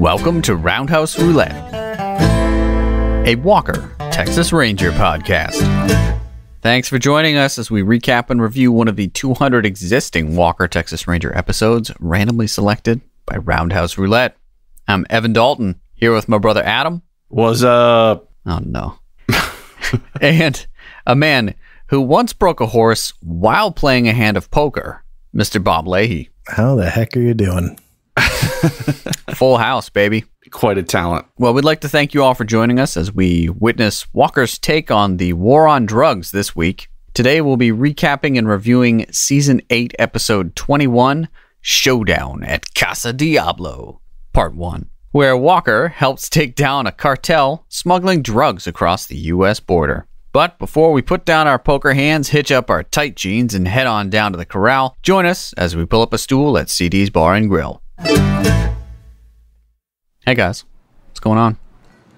Welcome to Roundhouse Roulette, a Walker, Texas Ranger podcast. Thanks for joining us as we recap and review one of the 200 existing Walker, Texas Ranger episodes randomly selected by Roundhouse Roulette. I'm Evan Dalton, here with my brother Adam. What's up? Oh, no. And a man who once broke a horse while playing a hand of poker, Mr. Bob Leahy. How the heck are you doing? Full house, baby. Quite a talent. Well, we'd like to thank you all for joining us as we witness Walker's take on the war on drugs this week. Today, we'll be recapping and reviewing Season 8, Episode 21, Showdown at Casa Diablo, Part 1, where Walker helps take down a cartel smuggling drugs across the U.S. border. But before we put down our poker hands, hitch up our tight jeans, and head on down to the corral, join us as we pull up a stool at CD's Bar and Grill. Hey guys, what's going on?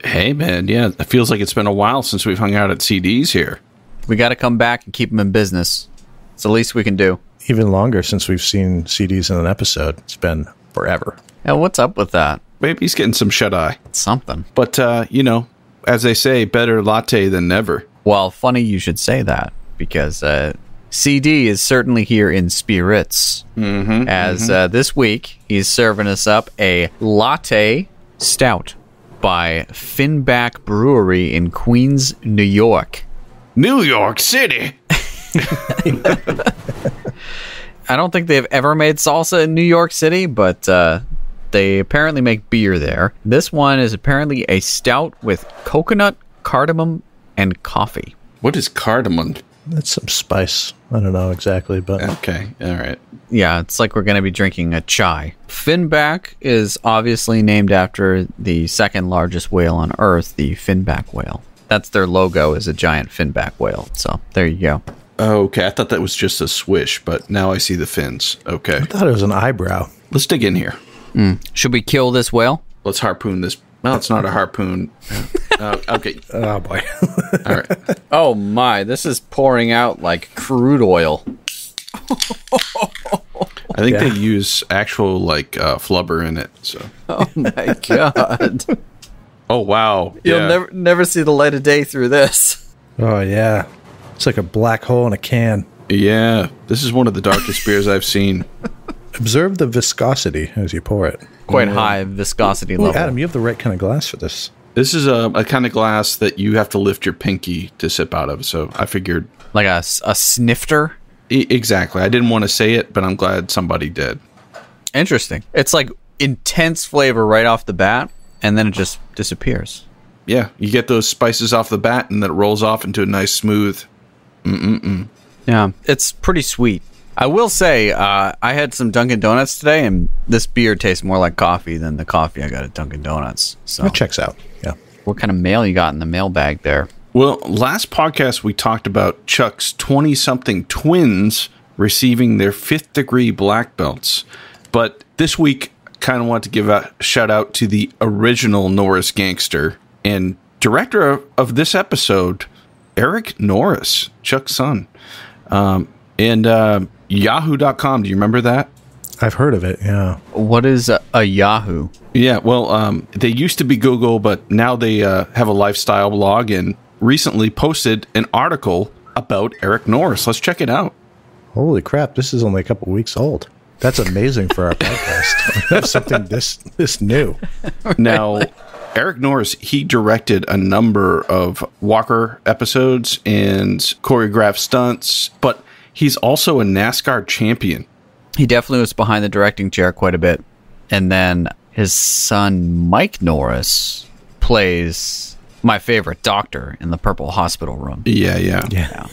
Hey man, yeah, it feels like it's been a while since we've hung out at CD's here. We got to come back and keep them in business. It's the least we can do. Even longer since we've seen CDs in an episode. It's been forever. Yeah, what's up with that? Maybe he's getting some shut-eye. It's something. But, as they say, better latte than never. Well, funny you should say that, because CD is certainly here in spirits. This week, he's serving us up a latte stout by Finback Brewery in Queens, New York. New York City! I don't think they've ever made salsa in New York City, but they apparently make beer there. This one is apparently a stout with coconut, cardamom, and coffee. What is cardamom? That's some spice. I don't know exactly, but... Okay, all right. Yeah, it's like we're going to be drinking a chai. Finback is obviously named after the second largest whale on Earth, the finback whale. That's their logo, is a giant finback whale. So, there you go. Okay, I thought that was just a swish, but now I see the fins. Okay. I thought it was an eyebrow. Let's dig in here. Should we kill this whale? Let's harpoon this. Well, it's not a harpoon. Okay. Oh, boy. All right. Oh my, this is pouring out like crude oil. I think they use actual, flubber in it, so... Oh my god. Oh, wow. You'll never see the light of day through this. Oh, yeah. It's like a black hole in a can. Yeah, this is one of the darkest beers I've seen. Observe the viscosity as you pour it. Quite high viscosity Ooh, level. Adam, you have the right kind of glass for this. This is a kind of glass that you have to lift your pinky to sip out of, so I figured... Like a snifter? Exactly. I didn't want to say it, but I'm glad somebody did. Interesting. It's like intense flavor right off the bat, and then it just disappears. Yeah, you get those spices off the bat, and then it rolls off into a nice, smooth... Yeah, it's pretty sweet. I will say, I had some Dunkin' Donuts today, and this beer tastes more like coffee than the coffee I got at Dunkin' Donuts. So, That checks out, yeah. What kind of mail you got in the mailbag there? Well, last podcast we talked about Chuck's 20-something twins receiving their 5th-degree black belts. But this week, kind of want to give a shout-out to the original Norris gangster and director of this episode, Eric Norris, Chuck's son. And Yahoo.com, do you remember that? I've heard of it, yeah. What is a Yahoo? Yeah, well, they used to be Google, but now they have a lifestyle blog and recently posted an article about Eric Norris. Let's check it out. Holy crap, this is only a couple weeks old. That's amazing for our podcast. Have something this new. Now, Eric Norris, he directed a number of Walker episodes and choreographed stunts, but he's also a NASCAR champion. He definitely was behind the directing chair quite a bit. And then his son, Mike Norris, plays my favorite doctor in the Purple Hospital Room. Yeah.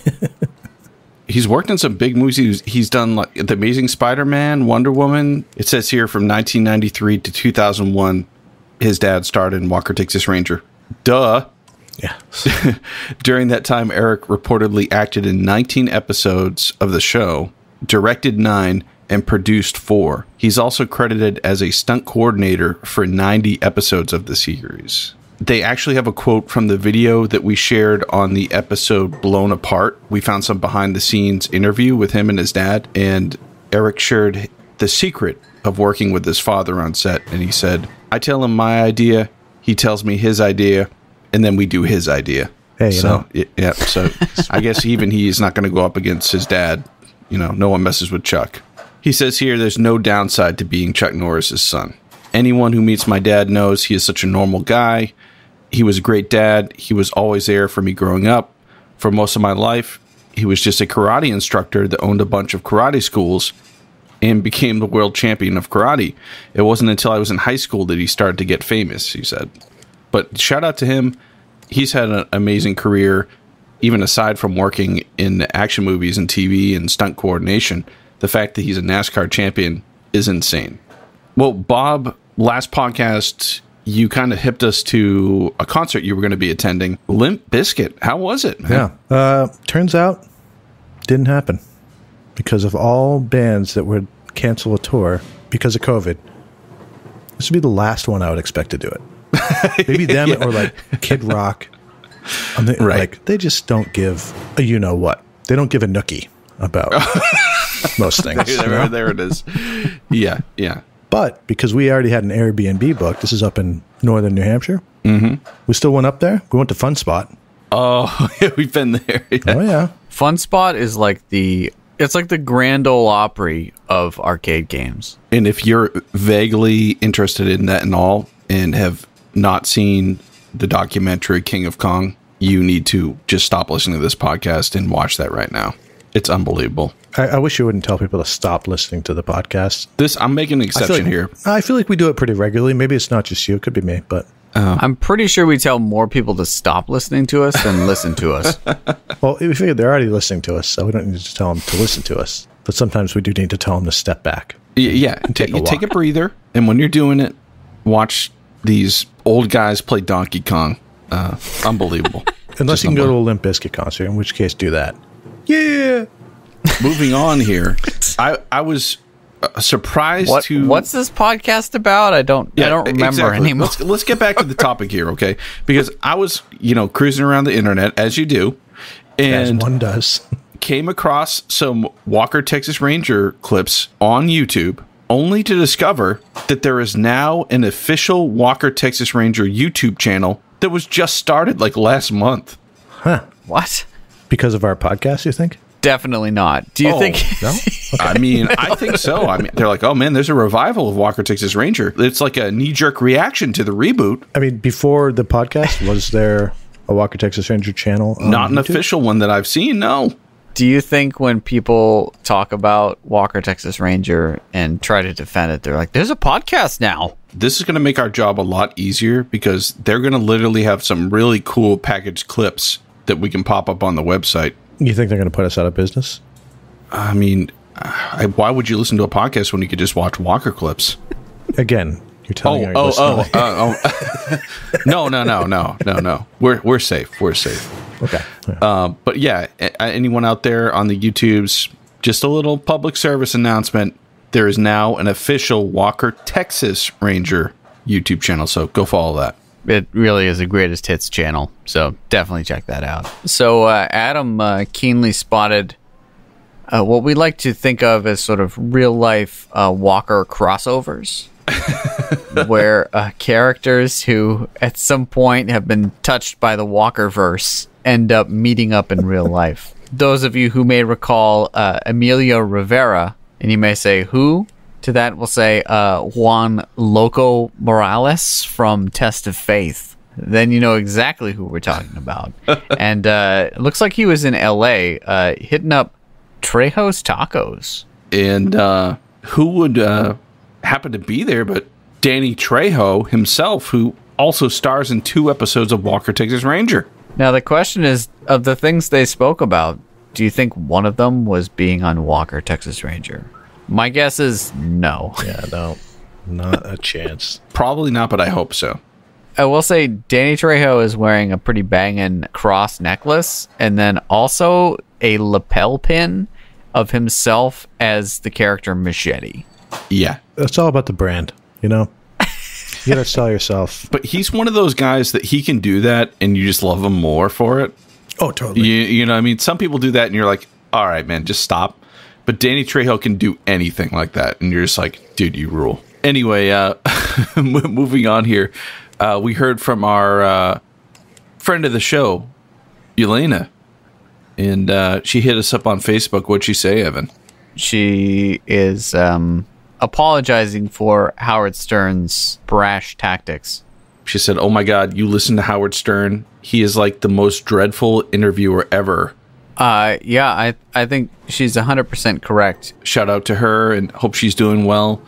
He's worked in some big movies. He's done like The Amazing Spider-Man, Wonder Woman. It says here from 1993 to 2001, his dad starred in Walker, Texas Ranger. Duh. Yeah. During that time, Eric reportedly acted in 19 episodes of the show, directed 9, and produced 4. He's also credited as a stunt coordinator for 90 episodes of the series. They actually have a quote from the video that we shared on the episode Blown Apart. We found some behind-the-scenes interview with him and his dad, and Eric shared the secret of working with his father on set, and he said, I tell him my idea, he tells me his idea, and then we do his idea. Hey, so I guess even he's not going to go up against his dad. No one messes with Chuck. He says here there's no downside to being Chuck Norris's son. Anyone who meets my dad knows he is such a normal guy. He was a great dad. He was always there for me growing up. For most of my life, he was just a karate instructor that owned a bunch of karate schools and became the world champion of karate. It wasn't until I was in high school that he started to get famous, he said. But shout out to him. He's had an amazing career, even aside from working in action movies and TV and stunt coordination. The fact that he's a NASCAR champion is insane. Well, Bob, last podcast, you kind of hipped us to a concert you were going to be attending. Limp Bizkit. How was it, man? Yeah. Turns out, didn't happen. Because of all bands that would cancel a tour because of COVID, this would be the last one I would expect to do it. Maybe them or like Kid Rock. Right. Like, they just don't give a you-know-what. They don't give a nookie about most things. There it is. Yeah. But because we already had an Airbnb booked, this is up in northern New Hampshire. Mm-hmm. We still went up there. We went to Fun Spot. Oh, yeah, we've been there. Yeah. Oh, yeah. Fun Spot is like it's like the Grand Ole Opry of arcade games. And if you're vaguely interested in that and all and have not seen the documentary King of Kong, you need to just stop listening to this podcast and watch that right now. It's unbelievable. I wish you wouldn't tell people to stop listening to the podcast. I'm making an exception here. I feel like we do it pretty regularly. Maybe it's not just you. It could be me, but... I'm pretty sure we tell more people to stop listening to us than listen to us. Well, we figured they're already listening to us, so we don't need to tell them to listen to us. But sometimes we do need to tell them to step back. Yeah, take a breather, and when you're doing it, watch these old guys play Donkey Kong. Unbelievable. Unless you can go to a Limp Bizkit concert, in which case do that. Yeah! Moving on here, I was surprised What's this podcast about? I don't remember anymore. Let's get back to the topic here, okay? Because I was, cruising around the internet, as you do. And as one does. Came across some Walker Texas Ranger clips on YouTube, only to discover that there is now an official Walker Texas Ranger YouTube channel that was just started like last month. Huh. What? Because of our podcast, you think? Definitely not. Do you think? No? Okay. I think so. They're like, oh man, there's a revival of Walker Texas Ranger. It's like a knee-jerk reaction to the reboot. Before the podcast, was there a Walker Texas Ranger channel? Not an YouTube? official one that I've seen, no. Do you think when people talk about Walker Texas Ranger and try to defend it, they're like, there's a podcast now? This is going to make our job a lot easier because they're going to literally have some really cool packaged clips that we can pop up on the website. You think they're going to put us out of business? Why would you listen to a podcast when you could just watch Walker clips? Again, you're telling our listeners. No. We're safe. We're safe. Okay. But yeah, anyone out there on the YouTubes, just a little public service announcement. There is now an official Walker Texas Ranger YouTube channel, so go follow that. It really is a greatest hits channel, so definitely check that out. So Adam keenly spotted what we like to think of as sort of real-life Walker crossovers, where characters who at some point have been touched by the Walkerverse end up meeting up in real life. Those of you who may recall Emilio Rivera, and you may say, who? To that, we'll say Juan Loco Morales from Test of Faith. Then you know exactly who we're talking about. And it looks like he was in L.A. Hitting up Trejo's Tacos. And who would happen to be there but Danny Trejo himself, who also stars in 2 episodes of Walker Texas Ranger. Now, the question is, of the things they spoke about, do you think one of them was being on Walker Texas Ranger? My guess is no. Yeah, no. Not a chance. Probably not, but I hope so. I will say Danny Trejo is wearing a pretty banging cross necklace and then also a lapel pin of himself as the character Machete. Yeah. It's all about the brand, you know? You gotta sell yourself. But he's one of those guys that he can do that and you just love him more for it. Oh, totally. You know what I mean? Some people do that and you're like, all right, man, just stop. But Danny Trejo can do anything like that. And you're just like, dude, you rule. Anyway, moving on here. We heard from our friend of the show, Elena. And she hit us up on Facebook. What'd she say, Evan? She is apologizing for Howard Stern's brash tactics. She said, oh my God, you listen to Howard Stern. He is like the most dreadful interviewer ever. Yeah, I think she's 100% correct. Shout out to her and hope she's doing well.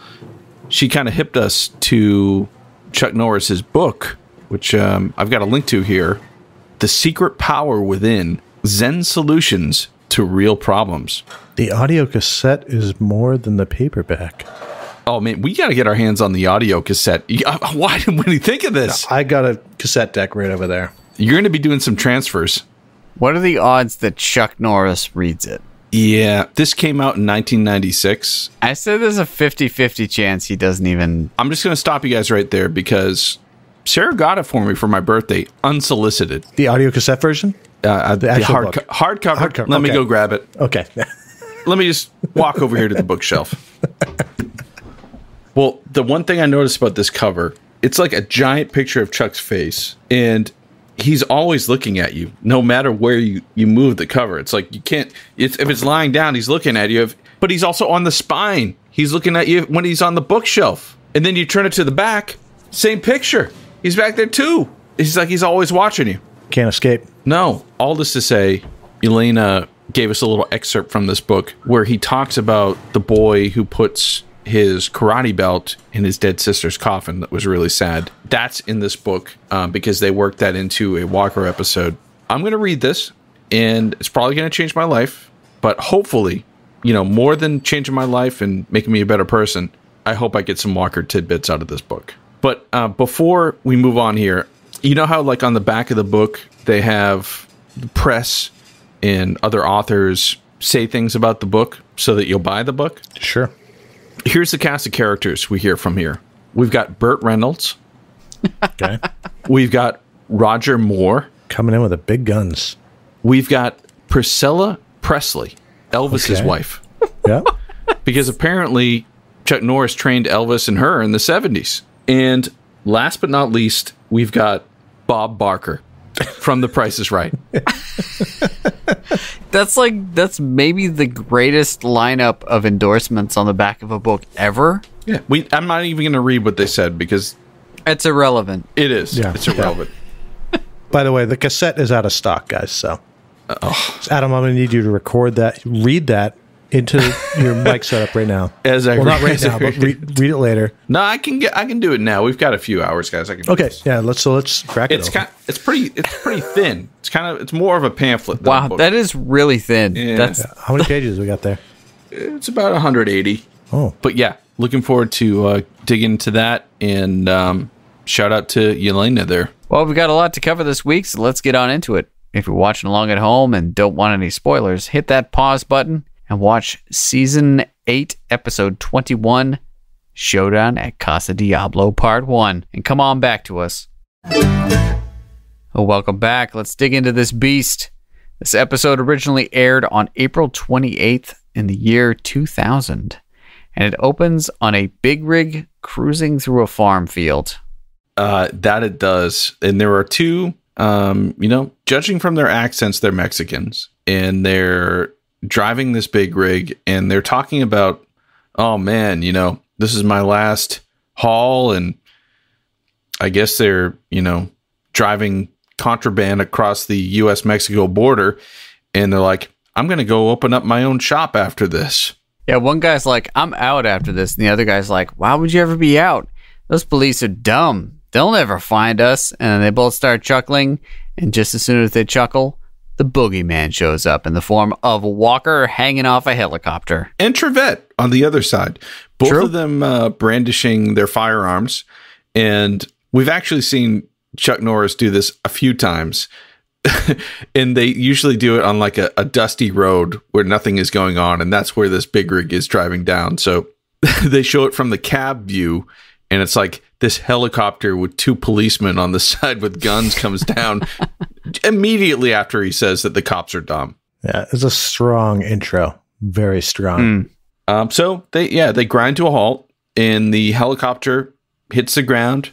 She kind of hipped us to Chuck Norris's book, which I've got a link to here. The Secret Power Within, Zen Solutions to Real Problems. The audio cassette is more than the paperback. Oh, man, we got to get our hands on the audio cassette. Why didn't we think of this? I got a cassette deck right over there. You're going to be doing some transfers. What are the odds that Chuck Norris reads it? Yeah, this came out in 1996. I said there's a 50-50 chance he doesn't even... I'm just going to stop you guys right there because Sarah got it for me for my birthday, unsolicited. The audio cassette version? The hardcover. Let me go grab it. Okay. Let me just walk over here to the bookshelf. Well, the one thing I noticed about this cover, it's like a giant picture of Chuck's face, and he's always looking at you, no matter where you move the cover. It's like you can't, if it's lying down, he's looking at you, but he's also on the spine. He's looking at you when he's on the bookshelf. And then you turn it to the back, same picture. He's back there too. It's like he's always watching you. Can't escape. No, all this to say, Elena gave us a little excerpt from this book where he talks about the boy who puts his karate belt in his dead sister's coffin. That was really sad. That's in this book because they worked that into a Walker episode. I'm going to read this, and it's probably going to change my life, but hopefully, more than changing my life and making me a better person, I hope I get some Walker tidbits out of this book. But before we move on here, you know how like on the back of the book, they have the press and other authors say things about the book so that you'll buy the book? Sure. Here's the cast of characters we hear from here. We've got Burt Reynolds. Okay. We've got Roger Moore. Coming in with the big guns. We've got Priscilla Presley, Elvis's wife. Yeah. Because apparently Chuck Norris trained Elvis and her in the 70s. And last but not least, we've got Bob Barker from The Price is Right. That's maybe the greatest lineup of endorsements on the back of a book ever. Yeah, I'm not even going to read what they said because it's irrelevant. It is. Yeah. It's irrelevant. Yeah. By the way, the cassette is out of stock, guys. So, Adam, I'm going to need you to read that into your mic setup right now. Not right now, but read it later. No, I can do it now. We've got a few hours, guys. I can. Okay, yeah. Let's crack it. It's pretty thin. It's more of a pamphlet. Wow, that is really thin. Yeah. How many pages we got there? It's about 180. Oh, but yeah, looking forward to digging into that. And shout out to Yelena there. Well, we've got a lot to cover this week, so let's get on into it. If you're watching along at home and don't want any spoilers, hit that pause button and watch Season 8, Episode 21, Showdown at Casa Diablo, Part 1. And come on back to us. Welcome back. Let's dig into this beast. This episode originally aired on April 28th in the year 2000. And it opens on a big rig cruising through a farm field. That it does. And there are two, judging from their accents, they're Mexicans. And they're driving this big rig, and they're talking about, oh man, this is my last haul, and I guess they're, driving contraband across the U.S.-Mexico border, and they're like, I'm going to go open up my own shop after this. Yeah, one guy's like, I'm out after this, and the other guy's like, why would you ever be out? Those police are dumb. They'll never find us. And they both start chuckling, and just as soon as they chuckle, the boogeyman shows up in the form of Walker hanging off a helicopter. And Trevette on the other side. Both of them brandishing their firearms. And we've actually seen Chuck Norris do this a few times. And they usually do it on like a dusty road where nothing is going on. And that's where this big rig is driving down. So they show it from the cab view. And it's like this helicopter with two policemen on the side with guns comes down immediately after he says that the cops are dumb. Yeah, it's a strong intro very strong. So they grind to a halt, and the helicopter hits the ground.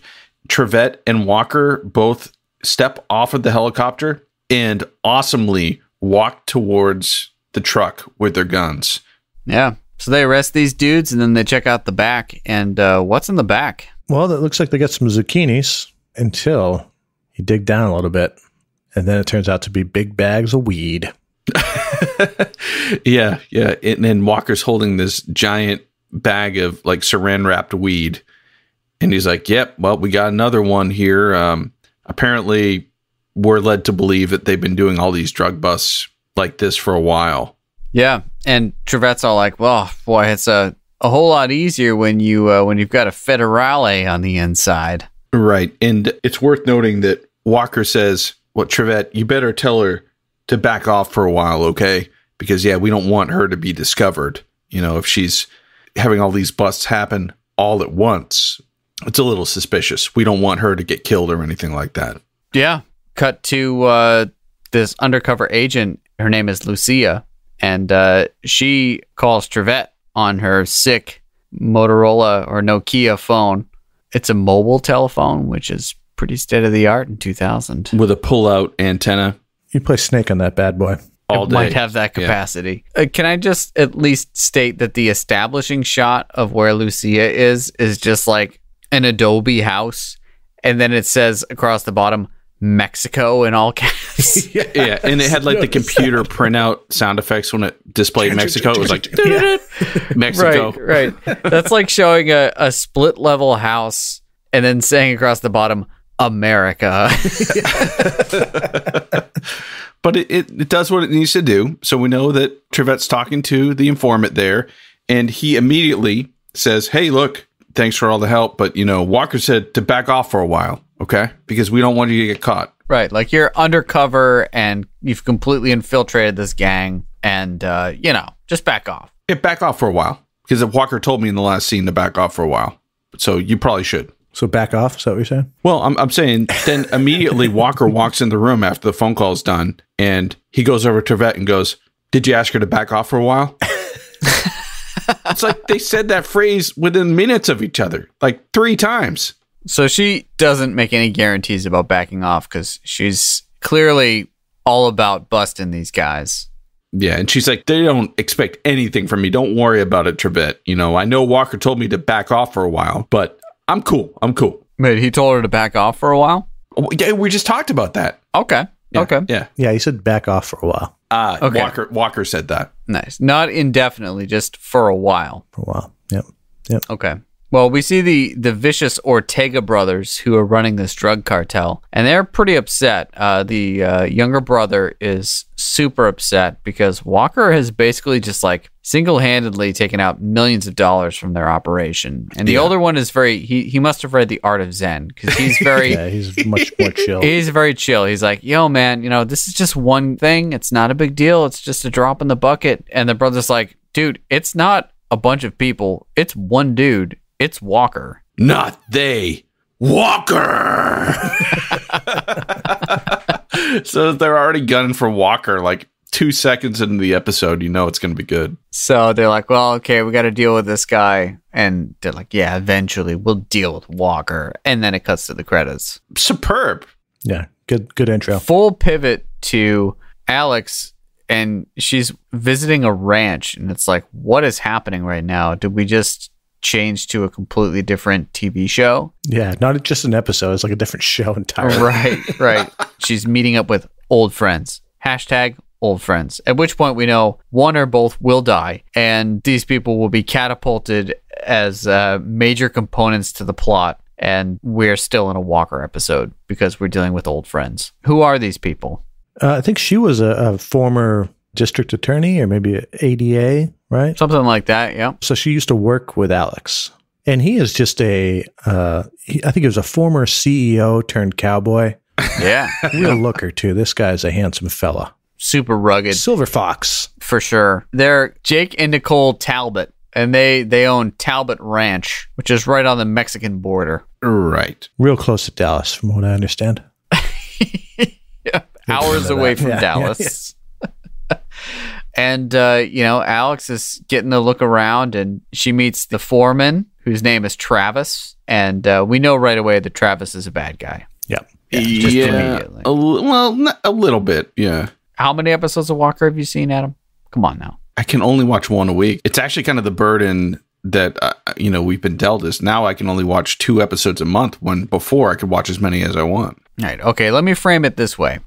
Trevette and Walker both step off of the helicopter and awesomely walk towards the truck with their guns. Yeah. So they arrest these dudes, and then they check out the back. And what's in the back? Well, that looks like they got some zucchinis until you dig down a little bit, and then it turns out to be big bags of weed. Yeah. And then Walker's holding this giant bag of like saran wrapped weed. And he's like, yep, well, we got another one here. Apparently, we're led to believe that they've been doing all these drug busts like this for a while. Yeah. And Trevette's all like, well, boy, it's a whole lot easier when you've got a federale on the inside. Right. And it's worth noting that Walker says, well, Trevette, you better tell her to back off for a while, okay? Because, we don't want her to be discovered. If she's having all these busts happen all at once, it's a little suspicious. We don't want her to get killed or anything like that. Yeah. Cut to this undercover agent. Her name is Lucia, and she calls Trevette on her sick Motorola or Nokia phone. It's a mobile telephone, which is pretty state-of-the-art in 2000. With a pull-out antenna. You play Snake on that bad boy. All day. Might have that capacity. Yeah. Can I just at least state that the establishing shot of where Lucia is just like an Adobe house, and then it says across the bottom, Mexico in all caps. Yeah, and it had like the computer printout sound effects when it displayed Mexico. It was like, Mexico. Right. That's like showing a split-level house and then saying across the bottom, America. But it does what it needs to do. So we know that Trevette's talking to the informant there, and he immediately says, hey, look, thanks for all the help, but, Walker said to back off for a while, okay? Because we don't want you to get caught. Right, like you're undercover, and you've completely infiltrated this gang, and, just back off. Yeah, back off for a while. Because Walker told me in the last scene to back off for a while. So you probably should. So back off, is that what you're saying? Well, I'm saying then immediately Walker walks in the room after the phone call is done, and he goes over to Trevette and goes, did you ask her to back off for a while? It's like they said that phrase within minutes of each other, like 3 times. So she doesn't make any guarantees about backing off because she's clearly all about busting these guys. Yeah, and she's like, they don't expect anything from me. Don't worry about it, Trevette. I know Walker told me to back off for a while, but I'm cool. Wait, he told her to back off for a while? Yeah, we just talked about that. Okay. Yeah, okay. Yeah, he said back off for a while. Okay. Walker said that. Nice. Not indefinitely, just for a while. For a while. Yep. Okay. Well, we see the vicious Ortega brothers who are running this drug cartel, and they're pretty upset. The younger brother is super upset because Walker has basically just like single-handedly taken out millions of dollars from their operation. And the older one is he must have read The Art of Zen because he's very... Yeah, he's much more chill. He's very chill. He's like, yo, man, this is just one thing. It's not a big deal. It's just a drop in the bucket. And the brother's like, dude, it's not a bunch of people. It's one dude. It's Walker. Not they. Walker! So they're already gunning for Walker like 2 seconds into the episode. It's going to be good. So they're like, well, okay, we got to deal with this guy. And they're like, yeah, eventually we'll deal with Walker. And then it cuts to the credits. Superb. Yeah, good intro. Full pivot to Alex, and she's visiting a ranch. And it's like, what is happening right now? Did we just change to a completely different TV show? Yeah, not just an episode. It's like a different show entirely. Right. She's meeting up with old friends. # old friends. At which point we know one or both will die, and these people will be catapulted as major components to the plot. And we're still in a Walker episode because we're dealing with old friends. Who are these people? I think she was a former district attorney or maybe an ADA, right? Something like that, yeah. So she used to work with Alex. And he is just I think he was a former CEO turned cowboy. Yeah. Real looker, too. This guy's a handsome fella. Super rugged. Silver Fox. For sure. They're Jake and Nicole Talbot, and they own Talbot Ranch, which is right on the Mexican border. Right. Real close to Dallas, from what I understand. Yeah, hours away from Dallas. And, Alex is getting to look around, and she meets the foreman, whose name is Travis. And we know right away that Travis is a bad guy. Yeah. Just immediately. A little bit, yeah. How many episodes of Walker have you seen, Adam? Come on now. I can only watch one a week. It's actually kind of the burden that, we've been dealt is now I can only watch 2 episodes a month when before I could watch as many as I want. All right. Okay. Let me frame it this way.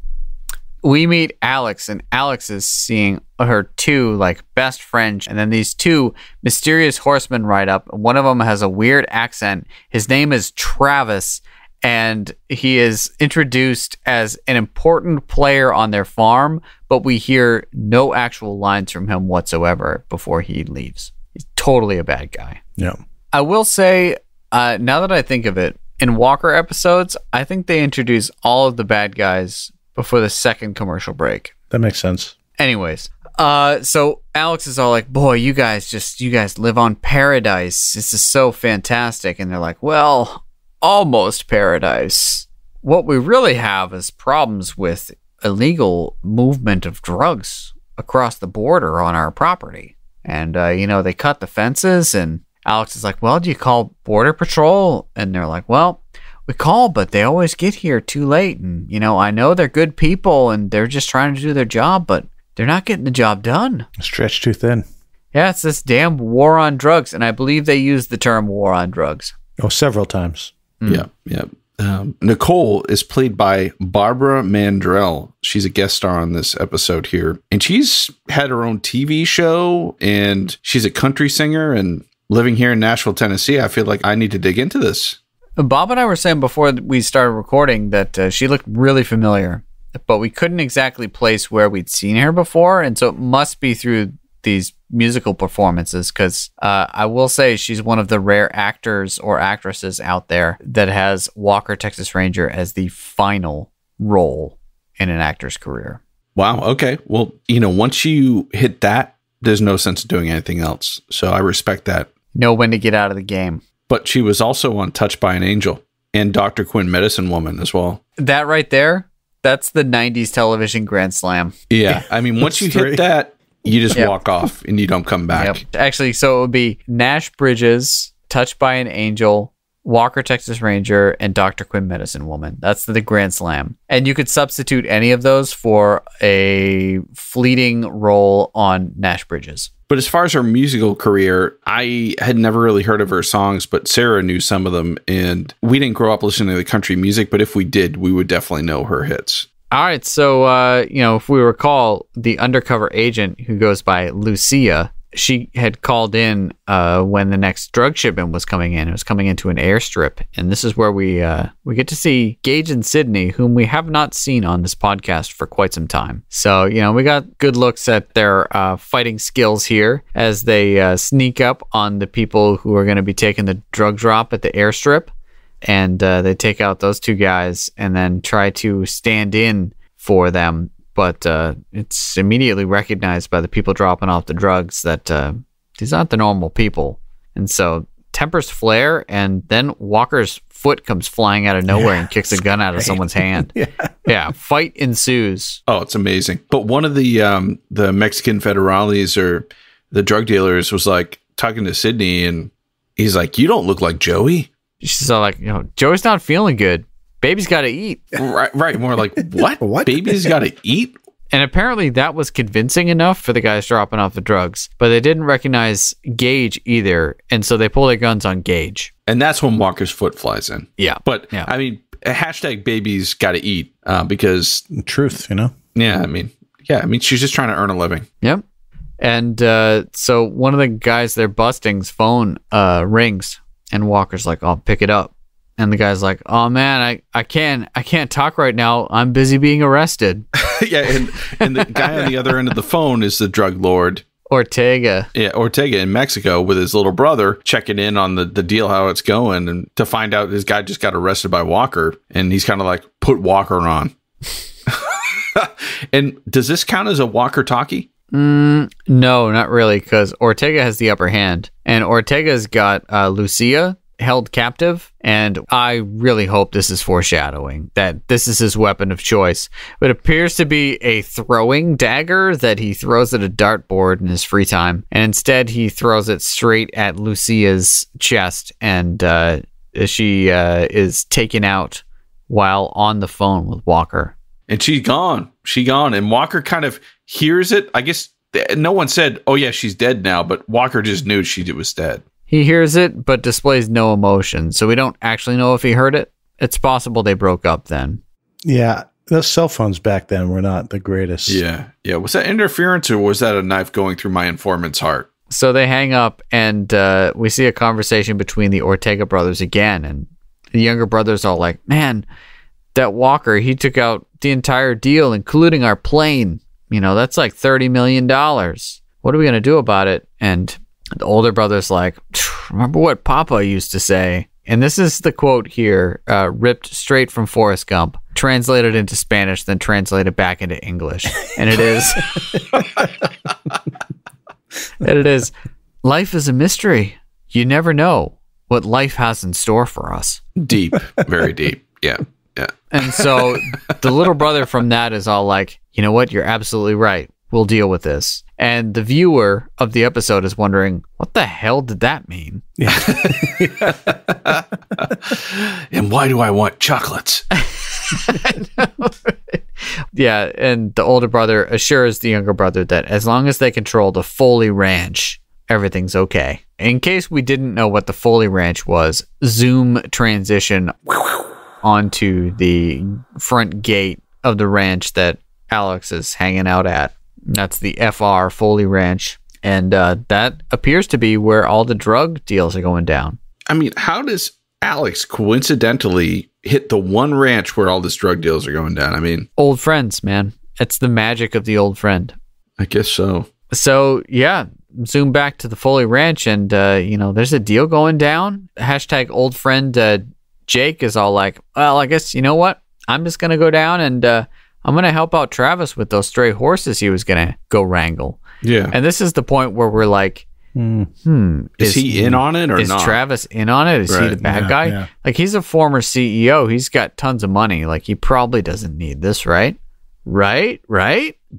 We meet Alex, and Alex is seeing her 2 best friends, and then these 2 mysterious horsemen ride up. One of them has a weird accent. His name is Travis, and he is introduced as an important player on their farm, but we hear no actual lines from him whatsoever before he leaves. He's totally a bad guy. Yeah. I will say, now that I think of it, in Walker episodes, I think they introduce all of the bad guys before the second commercial break. That makes sense. Anyways, so Alex is all like, boy, you guys live on paradise. This is so fantastic. And they're like, well, almost paradise. What we really have is problems with illegal movement of drugs across the border on our property. And, they cut the fences, and Alex is like, well, do you call Border Patrol? And they're like, well, we call, but they always get here too late. And, I know they're good people and they're just trying to do their job, but they're not getting the job done. Stretched too thin. Yeah, it's this damn war on drugs. And I believe they use the term war on drugs. Oh, several times. Yeah. Nicole is played by Barbara Mandrell. She's a guest star on this episode here. And she's had her own TV show, and she's a country singer, and living here in Nashville, Tennessee, I feel like I need to dig into this. Bob and I were saying before we started recording that she looked really familiar, but we couldn't exactly place where we'd seen her before. And so it must be through these musical performances, because I will say she's one of the rare actors or actresses out there that has Walker, Texas Ranger as the final role in an actor's career. Wow. Okay. Well, once you hit that, there's no sense of doing anything else. So I respect that. Know when to get out of the game. But she was also on Touched by an Angel and Dr. Quinn Medicine Woman as well. That right there, that's the 90s television grand slam. Yeah. I mean, once you hit that, you just walk off and you don't come back. Yep. Actually, so it would be Nash Bridges, Touched by an Angel, Walker, Texas Ranger, and Dr. Quinn Medicine Woman. That's the grand slam. And you could substitute any of those for a fleeting role on Nash Bridges. But as far as her musical career, I had never really heard of her songs, but Sarah knew some of them. And we didn't grow up listening to the country music, but if we did, we would definitely know her hits. All right. So, if we recall, the undercover agent who goes by Lucia, she had called in when the next drug shipment was coming in. It was coming into an airstrip. And this is where we get to see Gage and Sydney, whom we have not seen on this podcast for quite some time. So, we got good looks at their fighting skills here as they sneak up on the people who are going to be taking the drug drop at the airstrip. And they take out those 2 guys and then try to stand in for them. But it's immediately recognized by the people dropping off the drugs that these aren't the normal people. And so tempers flare, and then Walker's foot comes flying out of nowhere and kicks a gun out of someone's hand. Yeah, fight ensues. Oh, it's amazing. But one of the Mexican federales or the drug dealers was like talking to Sydney, and he's like, "You don't look like Joey." She's all like, Joey's not feeling good. Baby's got to eat. Right. More like, what? What? Baby's got to eat? And apparently that was convincing enough for the guys dropping off the drugs, but they didn't recognize Gage either. And so they pull their guns on Gage. And that's when Walker's foot flies in. Yeah. But I mean, hashtag baby's got to eat because truth, Yeah. I mean, she's just trying to earn a living. Yep. And so one of the guys they're busting's phone rings. And Walker's like, I'll pick it up. And the guy's like, oh man, I can't talk right now. I'm busy being arrested. Yeah, and the guy on the other end of the phone is the drug lord. Ortega. Yeah, Ortega in Mexico with his little brother checking in on the deal, how it's going, and to find out this guy just got arrested by Walker, and he's kind of like, put Walker on. And does this count as a walkie-talkie? No, not really, because Ortega has the upper hand. And Ortega's got Lucia, held captive. And I really hope this is foreshadowing that this is his weapon of choice. It appears to be a throwing dagger that he throws at a dartboard in his free time. And instead, he throws it straight at Lucia's chest. And she is taken out while on the phone with Walker. And she's gone. And Walker kind of hears it. I guess no one said, oh, yeah, she's dead now. But Walker just knew she was dead. He hears it, but displays no emotion. So we don't actually know if he heard it. It's possible they broke up then. Yeah. Those cell phones back then were not the greatest. Yeah. Was that interference or was that a knife going through my informant's heart? So they hang up and we see a conversation between the Ortega brothers again. And the younger brother's all like, man, that Walker, he took out the entire deal, including our plane. You know, that's like $30 million. What are we going to do about it? And the older brother's like, remember what Papa used to say? And this is the quote here, ripped straight from Forrest Gump, translated into Spanish, then translated back into English. And it is, life is a mystery. You never know what life has in store for us. Deep, very deep. Yeah. And so the little brother from that is all like, you know what? You're absolutely right. We'll deal with this. And the viewer of the episode is wondering, what the hell did that mean? Yeah. And why do I want chocolates? Yeah, and the older brother assures the younger brother that as long as they control the Foley Ranch, everything's okay. In case we didn't know what the Foley Ranch was, zoom transition onto the front gate of the ranch that Alex is hanging out at. That's the FR Foley Ranch. And that appears to be where all the drug deals are going down. I mean, how does Alex coincidentally hit the one ranch where all this drug deals are going down? I mean, old friends, man. It's the magic of the old friend. I guess so. So, yeah, zoom back to the Foley Ranch and, there's a deal going down. Hashtag old friend Jake is all like, well, I guess, you know what? I'm just going to go down and I'm going to help out Travis with those stray horses he was going to go wrangle. Yeah. And this is the point where we're like, is he in on it or not? Is Travis in on it? Is he the bad guy? Yeah. Like, he's a former CEO. He's got tons of money. Like, he probably doesn't need this, right? Right?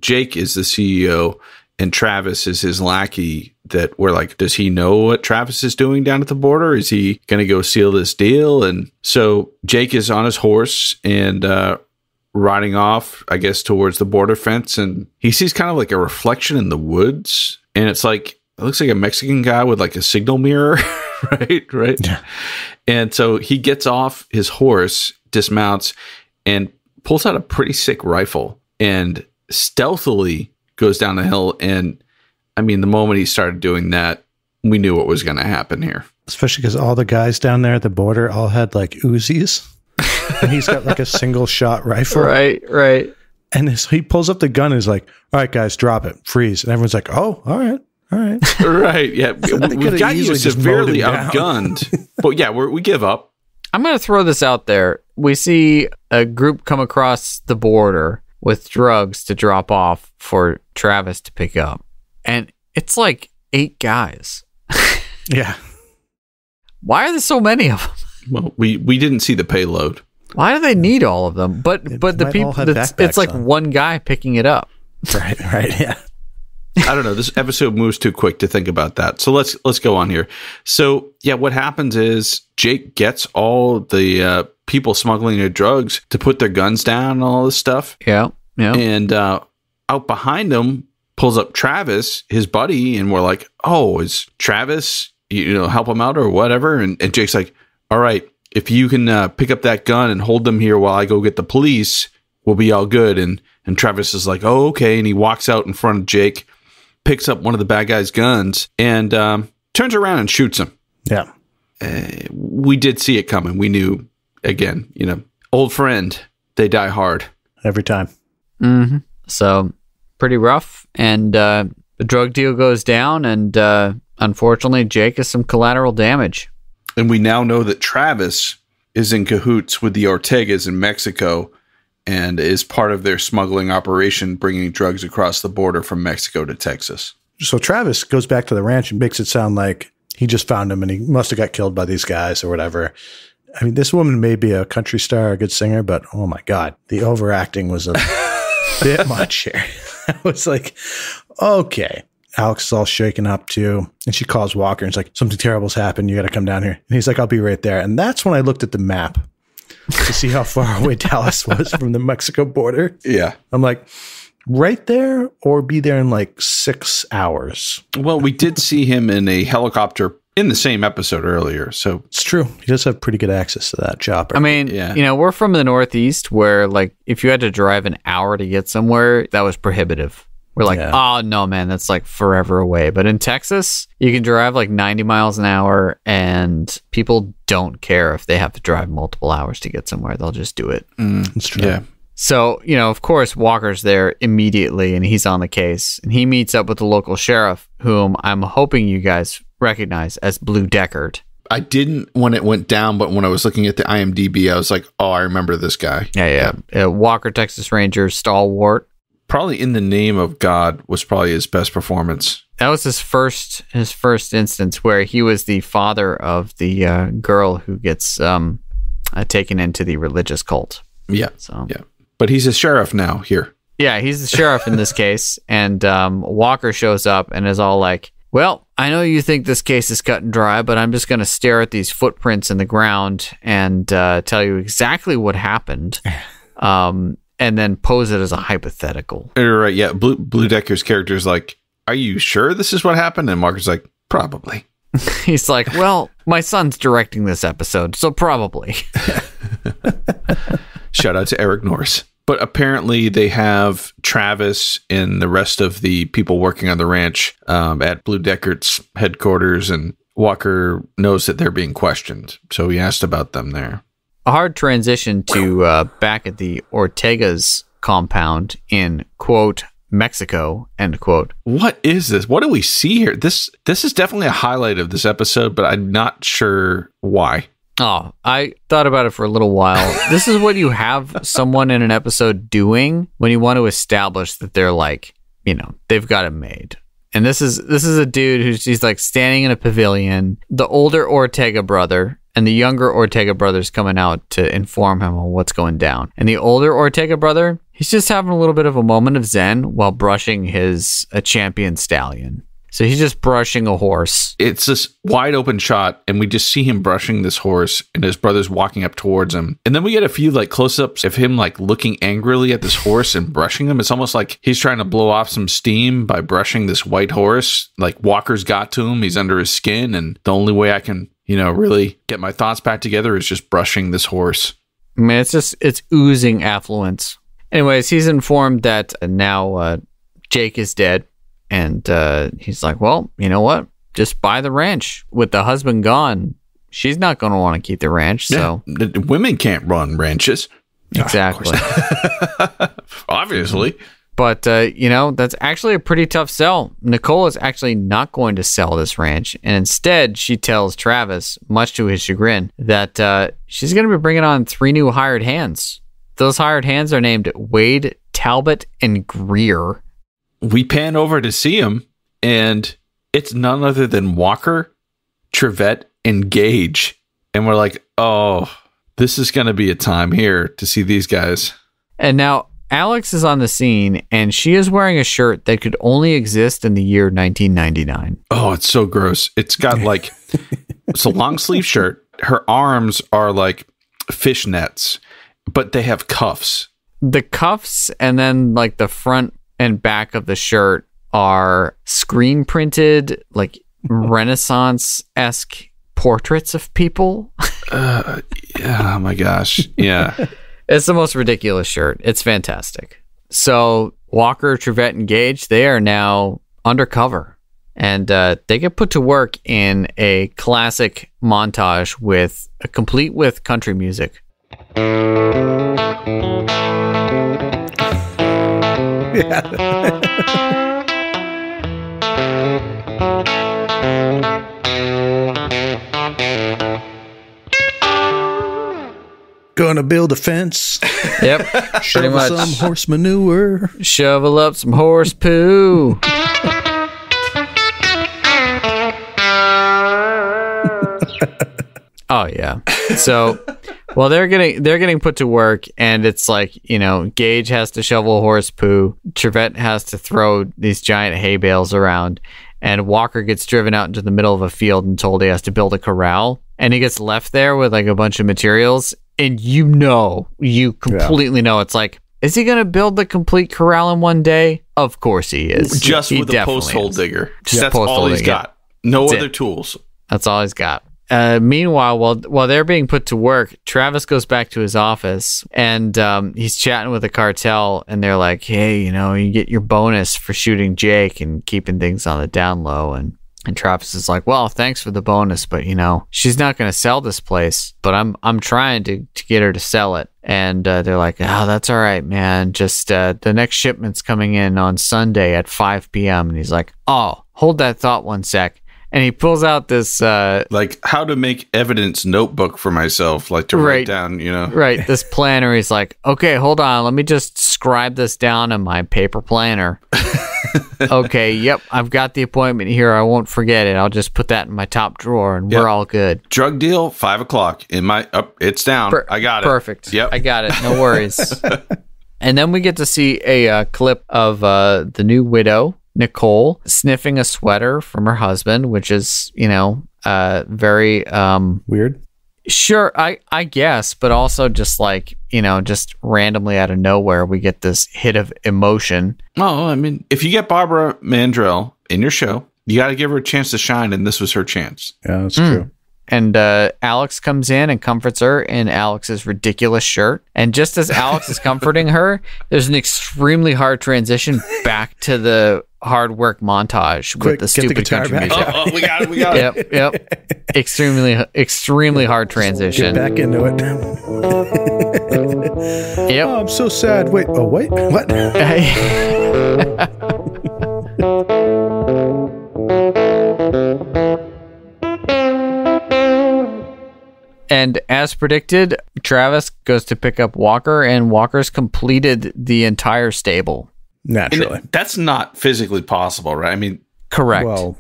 Jake is the CEO and Travis is his lackey. That we're like, does he know what Travis is doing down at the border? Is he going to go seal this deal? And so Jake is on his horse and riding off, I guess, towards the border fence. And he sees kind of like a reflection in the woods. And it's like, it looks like a Mexican guy with like a signal mirror, right? Yeah. And so he gets off his horse, dismounts, and pulls out a pretty sick rifle and stealthily goes down the hill. And I mean, the moment he started doing that, we knew what was going to happen here. Especially because all the guys down there at the border all had like Uzis. And he's got like a single shot rifle. Right. And he pulls up the gun and is like, all right, guys, drop it. Freeze. And everyone's like, oh, all right. Right, yeah. We've got you severely outgunned. But yeah, we give up. I'm going to throw this out there. We see a group come across the border with drugs to drop off for Travis to pick up. And it's like 8 guys. Yeah. Why are there so many of them? Well, we didn't see the payload. Why do they need all of them? But the people, it's like one guy picking it up. Right, yeah. I don't know. This episode moves too quick to think about that. So let's go on here. So yeah, what happens is Jake gets all the people smuggling their drugs to put their guns down and all this stuff. Yeah. And out behind them pulls up Travis, his buddy, and we're like, oh, is Travis, help him out or whatever? And Jake's like, all right, if you can pick up that gun and hold them here while I go get the police, we'll be all good. And Travis is like, oh, okay. And he walks out in front of Jake, picks up one of the bad guy's guns, and turns around and shoots him. Yeah. We did see it coming. We knew, again, old friend, they die hard. Every time. Mm-hmm. So pretty rough. And the drug deal goes down, and unfortunately, Jake has some collateral damage. And we now know that Travis is in cahoots with the Ortegas in Mexico and is part of their smuggling operation, bringing drugs across the border from Mexico to Texas. So Travis goes back to the ranch and makes it sound like he just found him and he must have got killed by these guys or whatever. I mean, this woman may be a country star, a good singer, but oh my God, the overacting was a bit much here. I was like, okay. Alex is all shaken up too. And she calls Walker and it's like, something terrible's happened. You got to come down here. And he's like, I'll be right there. And that's when I looked at the map to see how far away Dallas was from the Mexico border. Yeah. I'm like, right there or be there in like 6 hours. Well, we did see him in a helicopter in the same episode earlier. So it's true. He does have pretty good access to that chopper. I mean, we're from the Northeast where like if you had to drive an hour to get somewhere, that was prohibitive. We're like, oh, no, man, that's like forever away. But in Texas, you can drive like 90 miles an hour and people don't care if they have to drive multiple hours to get somewhere. They'll just do it. That's true. Yeah. So, of course, Walker's there immediately and he's on the case. And he meets up with the local sheriff, whom I'm hoping you guys recognize as Blue Deckard. I didn't when it went down, but when I was looking at the IMDb, I was like, oh, I remember this guy. Yeah. Walker, Texas Ranger, stalwart. Probably In the Name of God was probably his best performance. That was his first instance where he was the father of the girl who gets taken into the religious cult. Yeah. So yeah. But he's a sheriff now here. Yeah, he's the sheriff in this case. And Walker shows up and is all like, well, I know you think this case is cut and dry, but I'm just going to stare at these footprints in the ground and tell you exactly what happened. And then pose it as a hypothetical. Right, yeah. Blue Decker's character is like, are you sure this is what happened? And Walker's like, probably. He's like, well, my son's directing this episode, so probably. Shout out to Eric Norris. But apparently they have Travis and the rest of the people working on the ranch at Blue Deckard's headquarters, and Walker knows that they're being questioned. So he asked about them there. A hard transition to back at the Ortega's compound in, quote, Mexico, end quote. What is this? What do we see here? This is definitely a highlight of this episode, but I'm not sure why. Oh, I thought about it for a little while. This is what you have someone in an episode doing when you want to establish that they're like, they've got it made. And this is a dude he's like standing in a pavilion, the older Ortega brother and the younger Ortega brother's coming out to inform him on what's going down. And the older Ortega brother, he's just having a little bit of a moment of zen while brushing a champion stallion. So he's just brushing a horse. It's this wide open shot, and we just see him brushing this horse, and his brother's walking up towards him. And then we get a few like close-ups of him like looking angrily at this horse and brushing him. It's almost like he's trying to blow off some steam by brushing this white horse. Like Walker's got to him. He's under his skin, and the only way I can, really get my thoughts back together is just brushing this horse. I mean, it's oozing affluence. Anyways, he's informed that now Jake is dead. And he's like, well, you know what? Just buy the ranch. With the husband gone, she's not going to want to keep the ranch. So women can't run ranches. Exactly. Obviously. But, that's actually a pretty tough sell. Nicole is actually not going to sell this ranch. And instead, she tells Travis, much to his chagrin, that she's going to be bringing on 3 new hired hands. Those hired hands are named Wade, Talbot, and Greer. We pan over to see him, and it's none other than Walker, Trevette, and Gage. And we're like, oh, this is going to be a time here to see these guys. And now Alex is on the scene, and she is wearing a shirt that could only exist in the year 1999. Oh, it's so gross. It's got like, it's a long sleeve shirt. Her arms are like fishnets, but they have cuffs. The cuffs and then like the front and back of the shirt are screen printed, like Renaissance-esque portraits of people. Oh my gosh. Yeah. It's the most ridiculous shirt. It's fantastic. So Walker, Trevette, and Gage, they are now undercover. And they get put to work in a classic montage complete with country music. Yeah. Gonna build a fence. Yep, pretty shovel much. Some horse manure. Shovel up some horse poo. Oh yeah. So, well, they're getting put to work, and it's like, Gage has to shovel horse poo. Trevette has to throw these giant hay bales around, and Walker gets driven out into the middle of a field and told he has to build a corral, and he gets left there with like a bunch of materials, and you completely know it's like, is he going to build the complete corral in one day? Of course he is. Just with a post hole digger. That's all he's got. No other tools. That's all he's got. Meanwhile, while they're being put to work, Travis goes back to his office, and he's chatting with the cartel, and they're like, hey, you get your bonus for shooting Jake and keeping things on the down low. And Travis is like, well, thanks for the bonus, but she's not going to sell this place, but I'm trying to get her to sell it. And they're like, oh, that's all right, man. Just the next shipment's coming in on Sunday at 5 p.m. And he's like, oh, hold that thought one sec. And he pulls out this like how to make evidence notebook for myself, like to write down, Right, this planner. He's like, okay, hold on, let me just scribe this down in my paper planner. Okay, yep, I've got the appointment here. I won't forget it. I'll just put that in my top drawer, and we're all good. Drug deal, 5 o'clock. In my it's down. I got it. Perfect. Yep, I got it. No worries. And then we get to see a clip of the new widow, Nicole, sniffing a sweater from her husband, which is, very weird. Sure, I guess, but also just like, just randomly out of nowhere, we get this hit of emotion. Oh, I mean, if you get Barbara Mandrell in your show, you got to give her a chance to shine, and this was her chance. Yeah, that's true. And Alex comes in and comforts her in Alex's ridiculous shirt. And just as Alex is comforting her, there's an extremely hard transition back to the hard work montage with the stupid country music. Oh, we got it. Yep. Extremely hard transition. Get back into it. Yep. Oh, I'm so sad. Wait. What? And as predicted, Travis goes to pick up Walker, and Walker's completed the entire stable. Naturally. And that's not physically possible, right? I mean, correct. Well,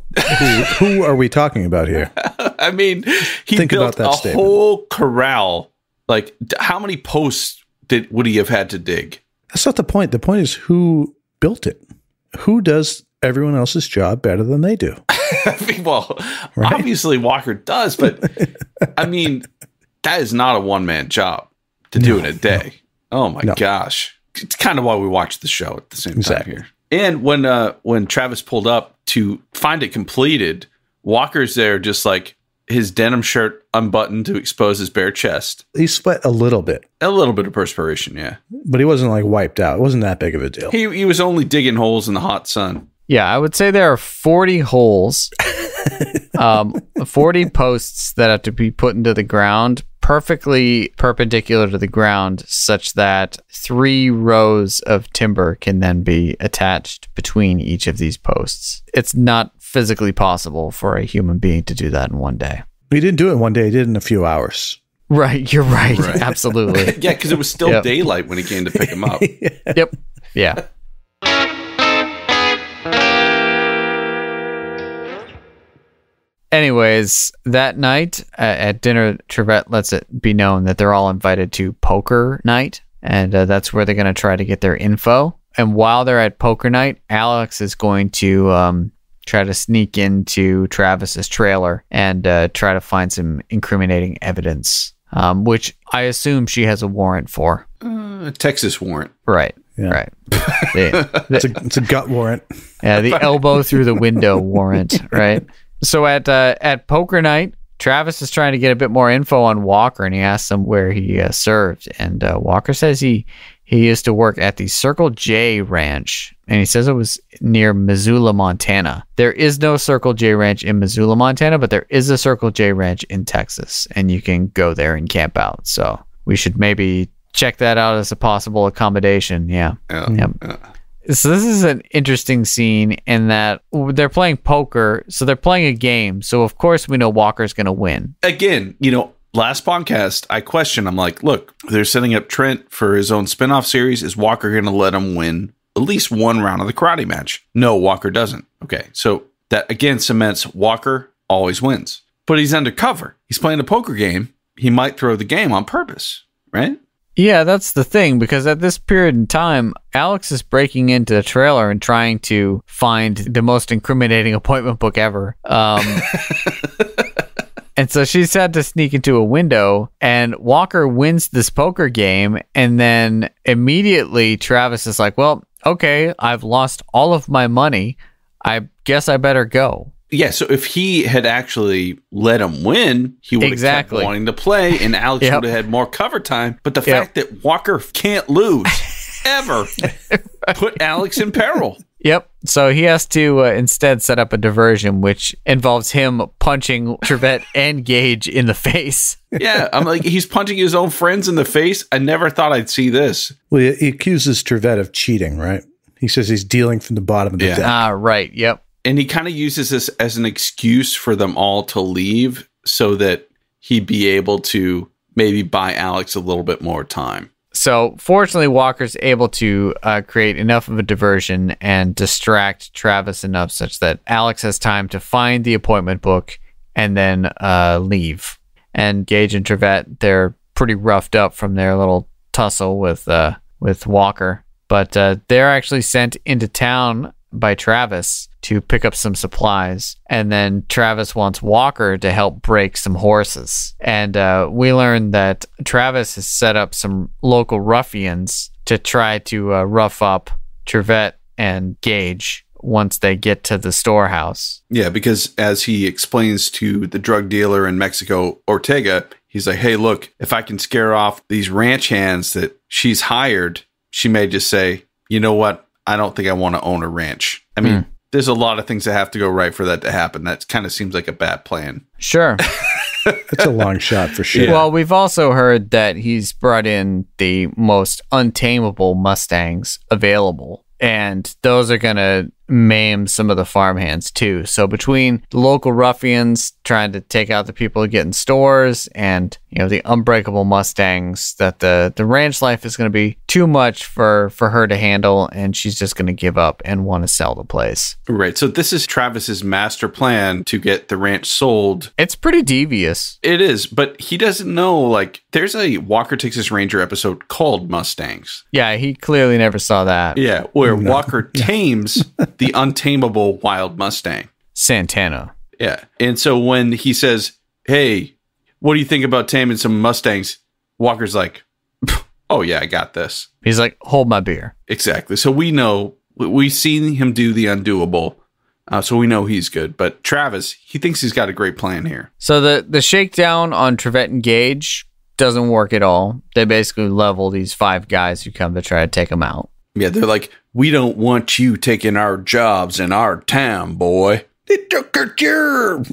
who are we talking about here? I mean, he built a whole corral. Like, how many posts would he have had to dig? That's not the point. The point is who built it. Who does everyone else's job better than they do? I mean, well, right? Obviously Walker does, but I mean, that is not a one-man job to do in a day. Oh my gosh. It's kind of why we watch the show at the same time here. And when Travis pulled up to find it completed, Walker's there just like his denim shirt unbuttoned to expose his bare chest. He sweat a little bit. A little bit of perspiration, yeah. But he wasn't like wiped out. It wasn't that big of a deal. He was only digging holes in the hot sun. Yeah, I would say there are 40 holes, 40 posts that have to be put into the ground, perfectly perpendicular to the ground, such that 3 rows of timber can then be attached between each of these posts. It's not physically possible for a human being to do that in one day. He didn't do it in one day. He did it in a few hours. Right, you're right. Absolutely. Yeah, because it was still daylight when he came to pick him up. Yep. Yeah. Anyways, that night at dinner, Trevette lets it be known that they're all invited to poker night, and that's where they're going to try to get their info. And while they're at poker night, Alex is going to try to sneak into Travis's trailer and try to find some incriminating evidence, which I assume she has a warrant for. A Texas warrant. Right. Yeah. Right. It's a gut warrant. Yeah, the elbow through the window warrant, right? So at poker night, Travis is trying to get a bit more info on Walker, and he asks him where he served. And Walker says he used to work at the Circle J Ranch, and he says it was near Missoula, Montana. There is no Circle J Ranch in Missoula, Montana, but there is a Circle J Ranch in Texas, and you can go there and camp out. So we should maybe check that out as a possible accommodation. Yeah. So this is an interesting scene in that they're playing poker, so they're playing a game. So of course we know Walker's going to win. Again, last podcast, I questioned. I'm like, look, they're setting up Trent for his own spinoff series. Is Walker going to let him win at least one round of the karate match? No, Walker doesn't. Okay, so that again cements Walker always wins. But he's undercover. He's playing a poker game. He might throw the game on purpose, right? Yeah, that's the thing, because at this period in time, Alex is breaking into the trailer and trying to find the most incriminating appointment book ever. And so she's had to sneak into a window, and Walker wins this poker game, and then immediately Travis is like, well, okay, I've lost all of my money. I guess I better go. Yeah, so if he had actually let him win, he would have kept wanting to play, and Alex would have had more cover time. But the fact that Walker can't lose ever put Alex in peril. Yep. So he has to instead set up a diversion, which involves him punching Trevette and Gage in the face. Yeah, I'm like, he's punching his own friends in the face. I never thought I'd see this. Well, he accuses Trevette of cheating, right? He says he's dealing from the bottom of the deck. Ah, right. Yep. And he kind of uses this as an excuse for them all to leave so that he'd be able to maybe buy Alex a little bit more time. So fortunately, Walker's able to create enough of a diversion and distract Travis enough such that Alex has time to find the appointment book and then leave. And Gage and Trevette, they're pretty roughed up from their little tussle with Walker. But they're actually sent into town by Travis to pick up some supplies, and then Travis wants Walker to help break some horses. And we learn that Travis has set up some local ruffians to try to rough up Trevette and Gage once they get to the storehouse. Yeah, because as he explains to the drug dealer in Mexico, Ortega, he's like, hey, look, if I can scare off these ranch hands that she's hired, she may just say, you know what? I don't think I want to own a ranch. I mean, there's a lot of things that have to go right for that to happen. That kind of seems like a bad plan. Sure. It's a long shot for sure. Yeah. Well, we've also heard that he's brought in the most untamable Mustangs available, and those are going to maim some of the farmhands too. So between the local ruffians trying to take out the people who get in stores and, you know, the unbreakable Mustangs, that the ranch life is going to be too much for her to handle, and she's just going to give up and want to sell the place. Right. So this is Travis's master plan to get the ranch sold. It's pretty devious. It is, but he doesn't know, like, there's a Walker Texas Ranger episode called Mustangs. Yeah, he clearly never saw that. Yeah, where Walker tames the untamable wild Mustang. Santana. Yeah. And so when he says, hey, what do you think about taming some Mustangs? Walker's like, oh, yeah, I got this. He's like, hold my beer. Exactly. So we know, we've seen him do the undoable. So we know he's good. But Travis, he thinks he's got a great plan here. So the shakedown on Trevette and Gage doesn't work at all. They basically level these 5 guys who come to try to take them out. Yeah, they're like, we don't want you taking our jobs in our town, boy. They took our job.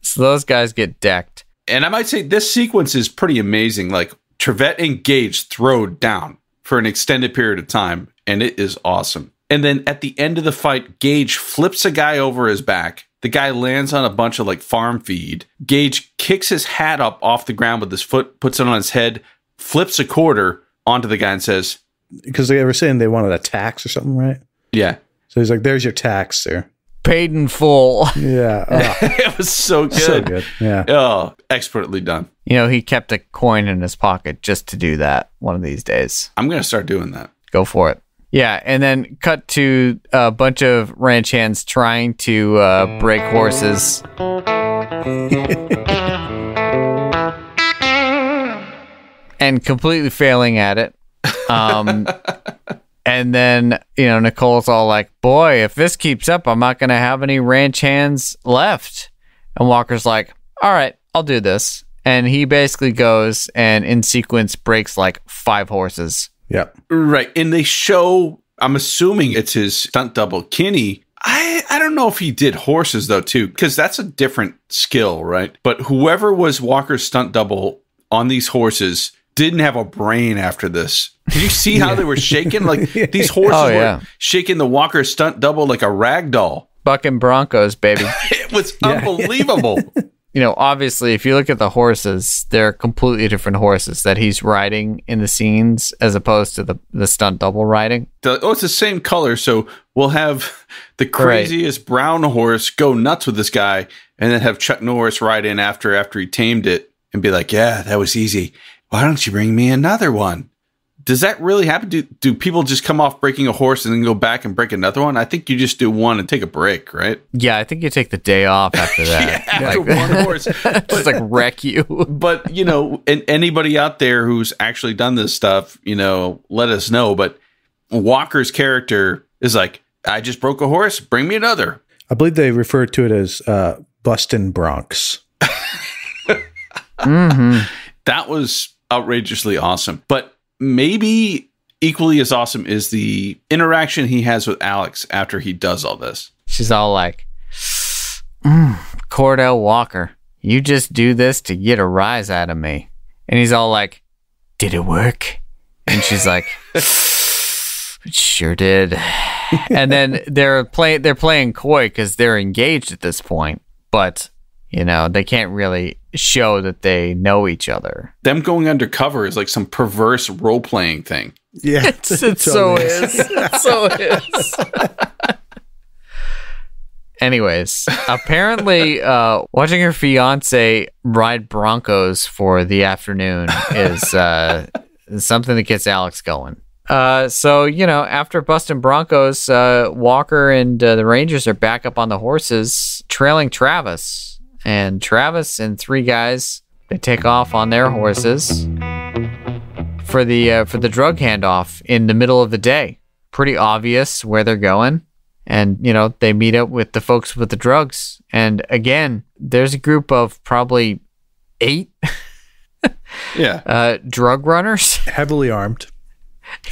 So those guys get decked. And I might say this sequence is pretty amazing. Like, Trevette and Gage throw down for an extended period of time, and it is awesome. And then at the end of the fight, Gage flips a guy over his back. The guy lands on a bunch of, like, farm feed. Gage kicks his hat up off the ground with his foot, puts it on his head, flips a quarter onto the guy and says, because they were saying they wanted a tax or something, right? Yeah. So he's like, there's your tax, sir. Paid in full. Yeah. It was so good. So good. Yeah. Oh, expertly done. You know, he kept a coin in his pocket just to do that one of these days. I'm going to start doing that. Go for it. Yeah, and then cut to a bunch of ranch hands trying to break horses. And completely failing at it. And then, you know, Nicole's all like, boy, if this keeps up, I'm not going to have any ranch hands left. And Walker's like, all right, I'll do this. And he basically goes and in sequence breaks like 5 horses. Yep. Right. And they show, I'm assuming it's his stunt double, Kenny. I don't know if he did horses, though, too, because that's a different skill, right? But whoever was Walker's stunt double on these horses didn't have a brain after this. Did you see how they were shaking? Like, these horses were shaking the Walker stunt double like a rag doll. Bucking broncos, baby. It was unbelievable. You know, obviously, if you look at the horses, they're completely different horses that he's riding in the scenes as opposed to the stunt double riding. It's the same color. So we'll have the craziest brown horse go nuts with this guy, and then have Chuck Norris ride in after he tamed it and be like, yeah, that was easy. Why don't you bring me another one? Does that really happen? Do people just come off breaking a horse and then go back and break another one? I think you just do one and take a break, right? Yeah, I think you take the day off after that. After one horse. Just like wreck you. But, and anybody out there who's actually done this stuff, let us know. But Walker's character is like, I just broke a horse. Bring me another. I believe they refer to it as bustin' broncs. Mm-hmm. That was outrageously awesome. But maybe equally as awesome is the interaction he has with Alex after he does all this. She's all like, Cordell Walker, you just do this to get a rise out of me. And he's all like, did it work? And she's like, it sure did. And then they're playing coy because they're engaged at this point. But, they can't really show that they know each other. Them going undercover is like some perverse role-playing thing. Yeah. It so is. It so is. Anyways, apparently watching her fiance ride broncos for the afternoon is something that gets Alex going. So, after busting broncos, Walker and the Rangers are back up on the horses trailing Travis. And Travis and three guys, they take off on their horses for the drug handoff in the middle of the day. Pretty obvious where they're going. And, they meet up with the folks with the drugs. And again, there's a group of probably 8 drug runners. Heavily armed.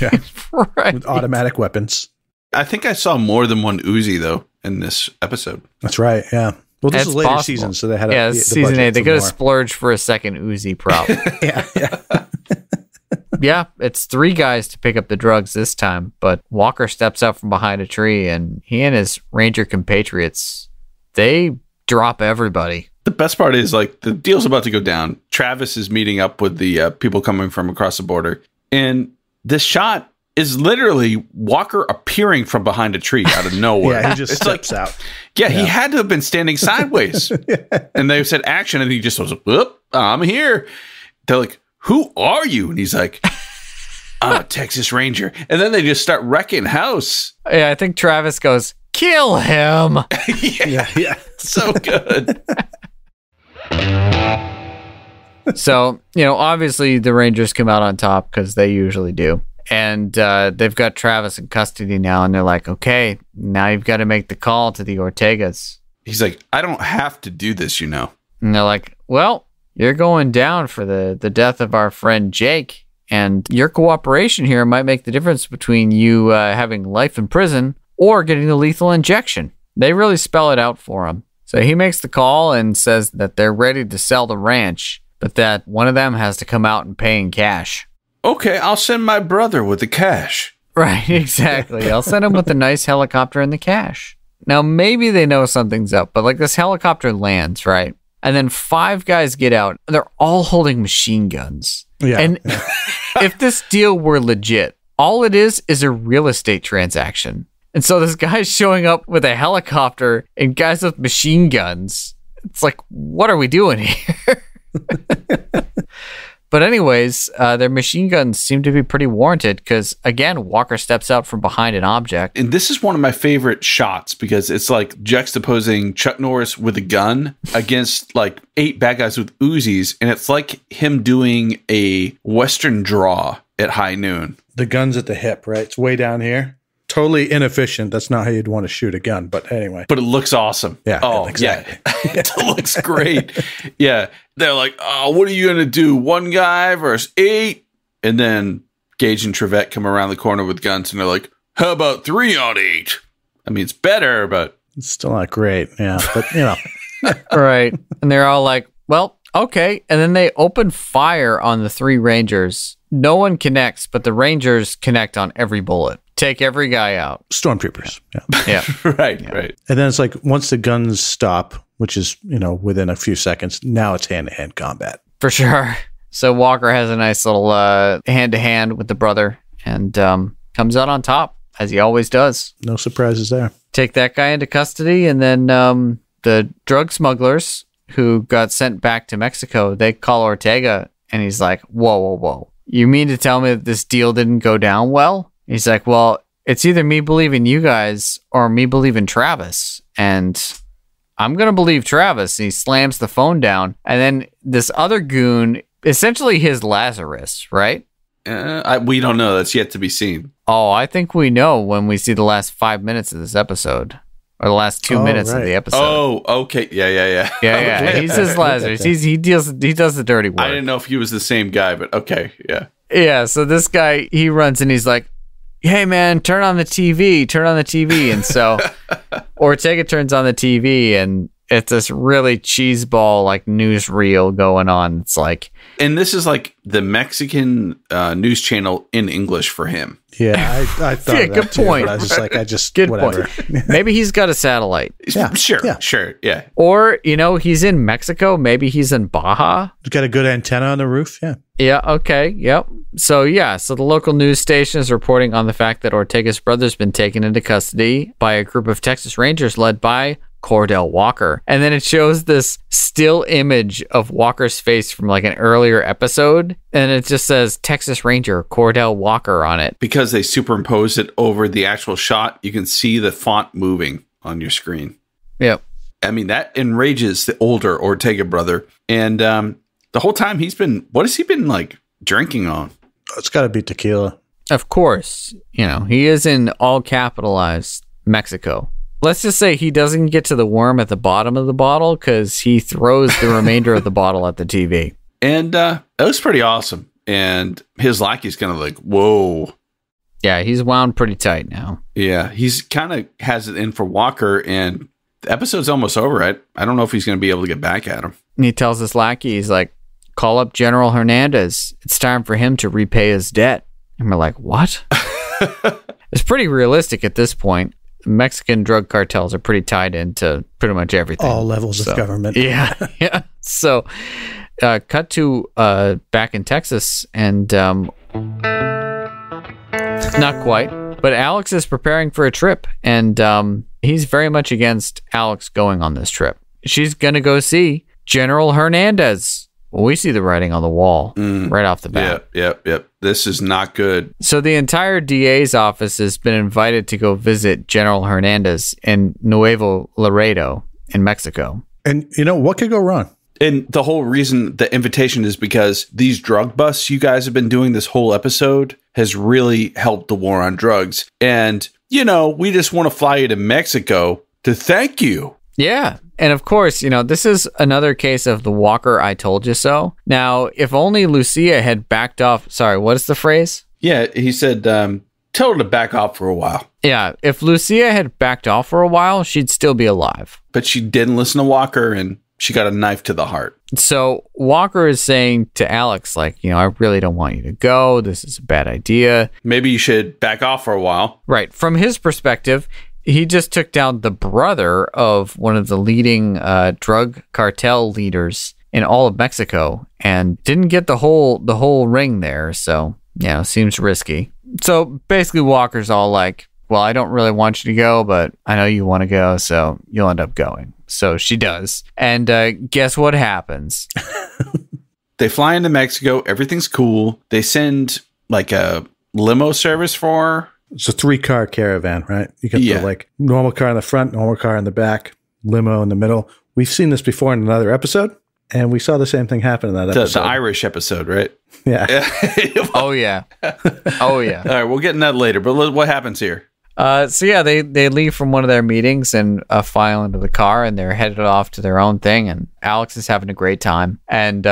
Yeah. Right. With automatic weapons. I think I saw more than one Uzi, though, in this episode. That's right, yeah. Well, this is later possible. Season, so they had the season 8. They could have splurged for a second Uzi prop. Yeah. Yeah, it's 3 guys to pick up the drugs this time, but Walker steps out from behind a tree, and he and his Ranger compatriots, they drop everybody. The best part is, the deal's about to go down. Travis is meeting up with the people coming from across the border, and this shot is literally Walker appearing from behind a tree out of nowhere. Yeah, he just steps out. Yeah, he had to have been standing sideways. And they said action, and he just was, whoop, I'm here. They're like, who are you? And he's like, I'm a Texas Ranger. And then they just start wrecking house. Yeah, I think Travis goes, kill him. Yeah. So good. So, obviously the Rangers come out on top because they usually do. And they've got Travis in custody now, and they're like, okay, now you've got to make the call to the Ortegas. He's like, I don't have to do this, And they're like, well, you're going down for the death of our friend Jake, and your cooperation here might make the difference between you having life in prison or getting the lethal injection. They really spell it out for him. So he makes the call and says that they're ready to sell the ranch, but that one of them has to come out and pay in cash. Okay, I'll send my brother with the cash. Right, exactly. I'll send him with the nice helicopter and the cash. Now, maybe they know something's up, but this helicopter lands, right? And then 5 guys get out. They're all holding machine guns. Yeah. And if this deal were legit, all it is a real estate transaction. And so this guy's showing up with a helicopter and guys with machine guns. It's like, what are we doing here? But anyways, their machine guns seem to be pretty warranted because, again, Walker steps out from behind an object. And this is one of my favorite shots because it's like juxtaposing Chuck Norris with a gun against 8 bad guys with Uzis. And it's like him doing a Western draw at high noon. The gun's at the hip, right? It's way down here. Totally inefficient. That's not how you'd want to shoot a gun. But anyway. But it looks awesome. Yeah. Oh, exactly. Yeah. It looks great. Yeah. They're like, oh, what are you going to do? 1 guy versus 8? And then Gage and Trevette come around the corner with guns, and they're like, how about 3 on 8? I mean, it's better, but... It's still not great. Yeah. But, Right. And they're all like, well, okay. And then they open fire on the 3 Rangers. No one connects, but the Rangers connect on every bullet. Take every guy out. Stormtroopers. Yeah. Right. And then it's like once the guns stop, which is, within a few seconds, now it's hand-to-hand combat. For sure. So Walker has a nice little hand-to-hand with the brother and comes out on top. as he always does. No surprises there. Take that guy into custody, and then the drug smugglers who got sent back to Mexico, they call Ortega, and he's like, whoa. You mean to tell me that this deal didn't go down well? He's like, well, it's either me believing you guys or me believing Travis. And I'm going to believe Travis. And he slams the phone down. And then this other goon, essentially his Lazarus, right? We don't know. That's yet to be seen. Oh, I think we know when we see the last 5 minutes of this episode. Or the last 2 minutes of the episode. Oh, okay. Yeah. Yeah. He's his Lazarus. He does the dirty work. I didn't know if he was the same guy, but okay. Yeah. Yeah. So this guy, he runs and he's like, hey, man, turn on the TV. And so Ortega turns on the TV, and it's this really cheeseball like newsreel going on. It's like, and this is like the Mexican news channel in English for him. Yeah, I thought yeah, of that good too, point. but I was just like, good whatever. point. Maybe he's got a satellite. Yeah, Sure. Yeah. Or, he's in Mexico. Maybe he's in Baja. He's got a good antenna on the roof. Yeah. Yeah, okay, yep. So the local news station is reporting on the fact that Ortega's brother's been taken into custody by a group of Texas Rangers led by Cordell Walker. And then it shows this still image of Walker's face from like an earlier episode, and it just says Texas Ranger Cordell Walker on it. Because they superimposed it over the actual shot, you can see the font moving on your screen. Yep. I mean, that enrages the older Ortega brother. And the whole time what has he been like drinking on? It's got to be tequila. Of course, he is in all capitalized Mexico. Let's just say he doesn't get to the worm at the bottom of the bottle because he throws the remainder of the bottle at the TV. And it was pretty awesome. And his lackey's kind of like, whoa. Yeah, he's wound pretty tight now. Yeah, he's kind of has it in for Walker, and the episode's almost over. I don't know if he's going to be able to get back at him. And he tells his lackey, he's like, call up General Hernandez. It's time for him to repay his debt. And we're like, what? It's pretty realistic at this point. Mexican drug cartels are pretty tied into pretty much everything. All levels of government. Yeah. So, cut to back in Texas, and not quite, but Alex is preparing for a trip, and he's very much against Alex going on this trip. She's going to go see General Hernandez. Well, we see the writing on the wall right off the bat. Yep. This is not good. So the entire DA's office has been invited to go visit General Hernandez in Nuevo Laredo in Mexico. And what could go wrong? And the whole reason the invitation is because these drug busts you guys have been doing this whole episode has really helped the war on drugs. And, we just want to fly you to Mexico to thank you. Yeah. And of course, this is another case of the Walker I told you so. Now, if only Lucia had backed off. Sorry, what is the phrase? Yeah, he said, tell her to back off for a while. Yeah, if Lucia had backed off for a while, she'd still be alive. But she didn't listen to Walker, and she got a knife to the heart. So Walker is saying to Alex, like, I really don't want you to go. This is a bad idea. Maybe you should back off for a while. Right. From his perspective, he just took down the brother of one of the leading drug cartel leaders in all of Mexico and didn't get the whole ring there. So, seems risky. So basically Walker's all like, well, I don't really want you to go, but I know you want to go, so you'll end up going. So she does. And guess what happens? They fly into Mexico. Everything's cool. They send like a limo service for her. It's a 3-car caravan, right? You get the normal car in the front, normal car in the back, limo in the middle. We've seen this before in another episode, and we saw the same thing happen in that episode. The Irish episode, right? Yeah. Oh, yeah. Oh, yeah. All right, we'll get in that later, but what happens here? They leave from one of their meetings and file into the car, and they're headed off to their own thing, and Alex is having a great time. And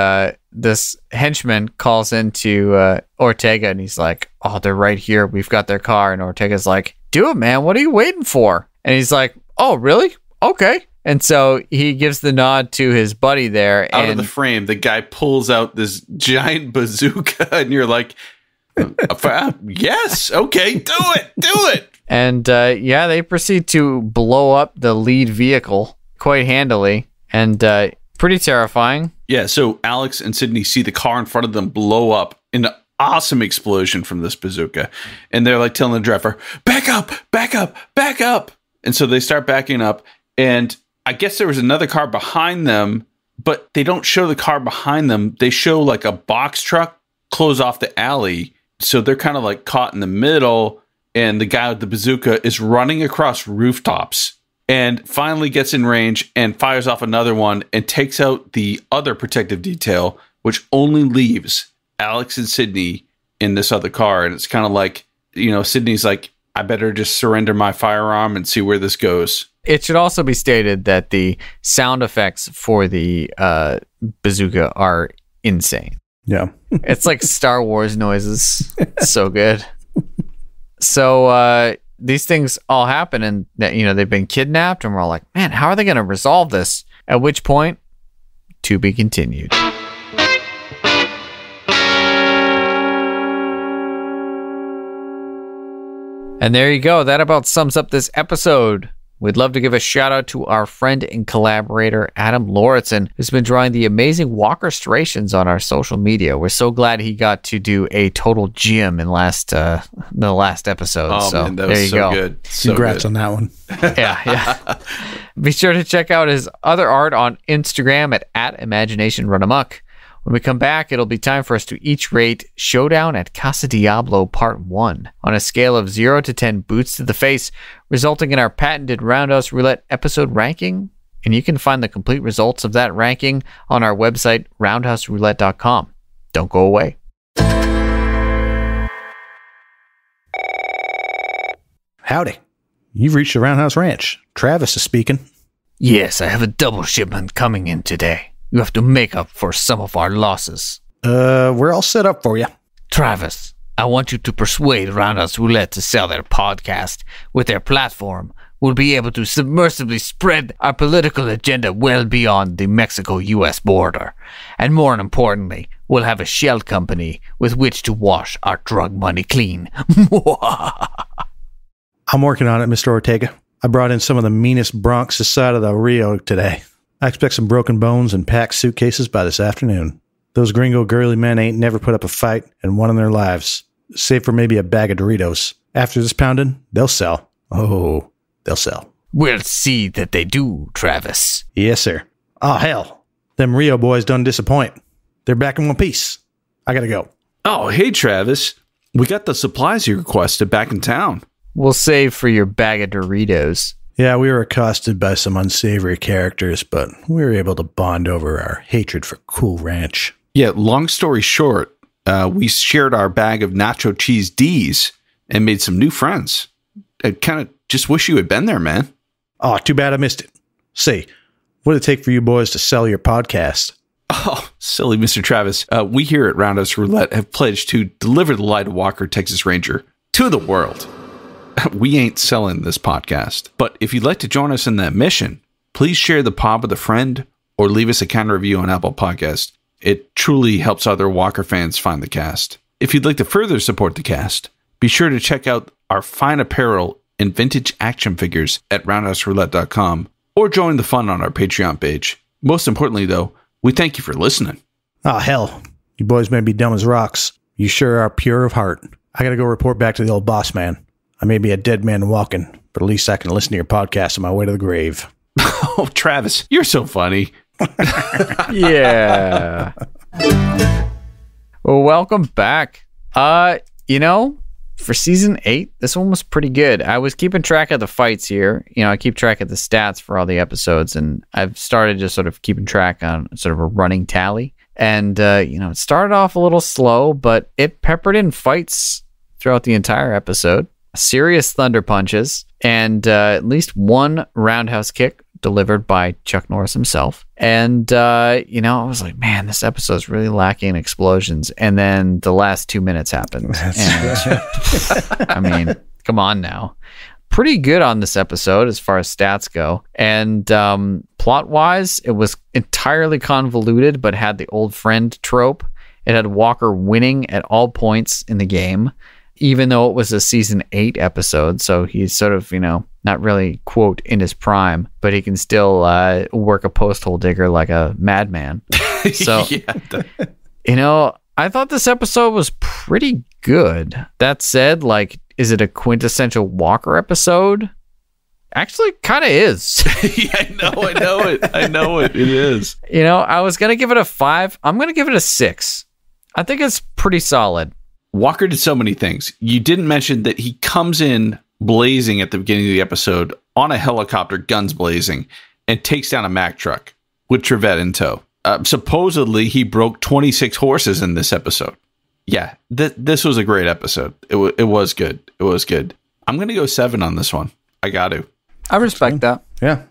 this henchman calls into Ortega, and he's like, oh, they're right here. We've got their car. And Ortega's like, do it, man. What are you waiting for? And he's like, oh, really? Okay. And so he gives the nod to his buddy there. Out of the frame, the guy pulls out this giant bazooka, and you're like, yes, okay, do it. And they proceed to blow up the lead vehicle quite handily and pretty terrifying. Yeah, so Alex and Sydney see the car in front of them blow up in awesome explosion from this bazooka. And they're like telling the driver, back up, back up, back up. And so they start backing up. And I guess there was another car behind them, but they don't show the car behind them. They show like a box truck close off the alley. So they're kind of like caught in the middle. And the guy with the bazooka is running across rooftops and finally gets in range and fires off another one and takes out the other protective detail, which only leaves Alex and Sydney in this other car. And it's kind of like, Sydney's like, I better just surrender my firearm and see where this goes. It should also be stated that the sound effects for the bazooka are insane. Yeah. It's like Star Wars noises. So good. So these things all happen and they've been kidnapped and we're all like, man, how are they going to resolve this? At which point, to be continued. And there you go. That about sums up this episode. We'd love to give a shout out to our friend and collaborator, Adam Lauritsen, who's been drawing the amazing walkerstrations on our social media. We're so glad he got to do a total gym in the last episode. Oh, so man, that there was you so go. good. So Congrats good. on that one. Yeah. Be sure to check out his other art on Instagram at @ImaginationRunAmok. When we come back, it'll be time for us to each rate Showdown at Casa Diablo Part 1 on a scale of 0 to 10 boots to the face, resulting in our patented Roundhouse Roulette episode ranking. And you can find the complete results of that ranking on our website, roundhouseroulette.com. Don't go away. Howdy. You've reached the Roundhouse Ranch. Travis is speaking. Yes, I have a double shipment coming in today. You have to make up for some of our losses. We're all set up for you. Travis, I want you to persuade Roundhouse Roulette to sell their podcast. With their platform, we'll be able to submersively spread our political agenda well beyond the Mexico-U.S. border. And more importantly, we'll have a shell company with which to wash our drug money clean. I'm working on it, Mr. Ortega. I brought in some of the meanest broncs this side of the Rio today. I expect some broken bones and packed suitcases by this afternoon. Those gringo girly men ain't never put up a fight in one in their lives, save for maybe a bag of Doritos. After this pounding, they'll sell. Oh, they'll sell. We'll see that they do, Travis. Yes, sir. Oh, hell. Them Rio boys done disappoint. They're back in one piece. I gotta go. Oh, hey, Travis. We got the supplies you requested back in town. We'll save for your bag of Doritos. Yeah, we were accosted by some unsavory characters, but we were able to bond over our hatred for Cool Ranch. Yeah, long story short, we shared our bag of nacho cheese D's and made some new friends. I kind of just wish you had been there, man. Oh, too bad I missed it. Say, what did it take for you boys to sell your podcast? Oh, silly Mr. Travis. We here at Roundhouse Roulette have pledged to deliver the light of Walker, Texas Ranger to the world. We ain't selling this podcast, but if you'd like to join us in that mission, please share the pod with a friend or leave us a kind review on Apple Podcasts. It truly helps other Walker fans find the cast. If you'd like to further support the cast, be sure to check out our fine apparel and vintage action figures at roundhouseroulette.com or join the fun on our Patreon page. Most importantly, though, we thank you for listening. Oh, hell. You boys may be dumb as rocks. You sure are pure of heart. I gotta go report back to the old boss man. I may be a dead man walking, but at least I can listen to your podcast on my way to the grave. Oh, Travis, you're so funny. Yeah. Well, welcome back. For season 8, this one was pretty good. I was keeping track of the fights here. I keep track of the stats for all the episodes, and I've started just sort of keeping track on sort of a running tally. And, it started off a little slow, but it peppered in fights throughout the entire episode. Serious thunder punches, and at least one roundhouse kick delivered by Chuck Norris himself. And, I was like, man, this episode is really lacking in explosions. And then the last 2 minutes happened. And, I mean, come on now. Pretty good on this episode as far as stats go. And plot-wise, it was entirely convoluted, but had the old friend trope. It had Walker winning at all points in the game, even though it was a season 8 episode. So he's sort of, not really, quote, in his prime, but he can still work a post hole digger like a madman. So, I thought this episode was pretty good. That said, like, is it a quintessential Walker episode? Actually, kind of is. Yeah, I know it. It is. You know, I was going to give it a 5. I'm going to give it a 6. I think it's pretty solid. Walker did so many things. You didn't mention that he comes in blazing at the beginning of the episode on a helicopter, guns blazing, and takes down a Mack truck with Trevette in tow. Supposedly, he broke 26 horses in this episode. Yeah, this was a great episode. It was good. It was good. I'm going to go 7 on this one. I got to. I respect that. Yeah.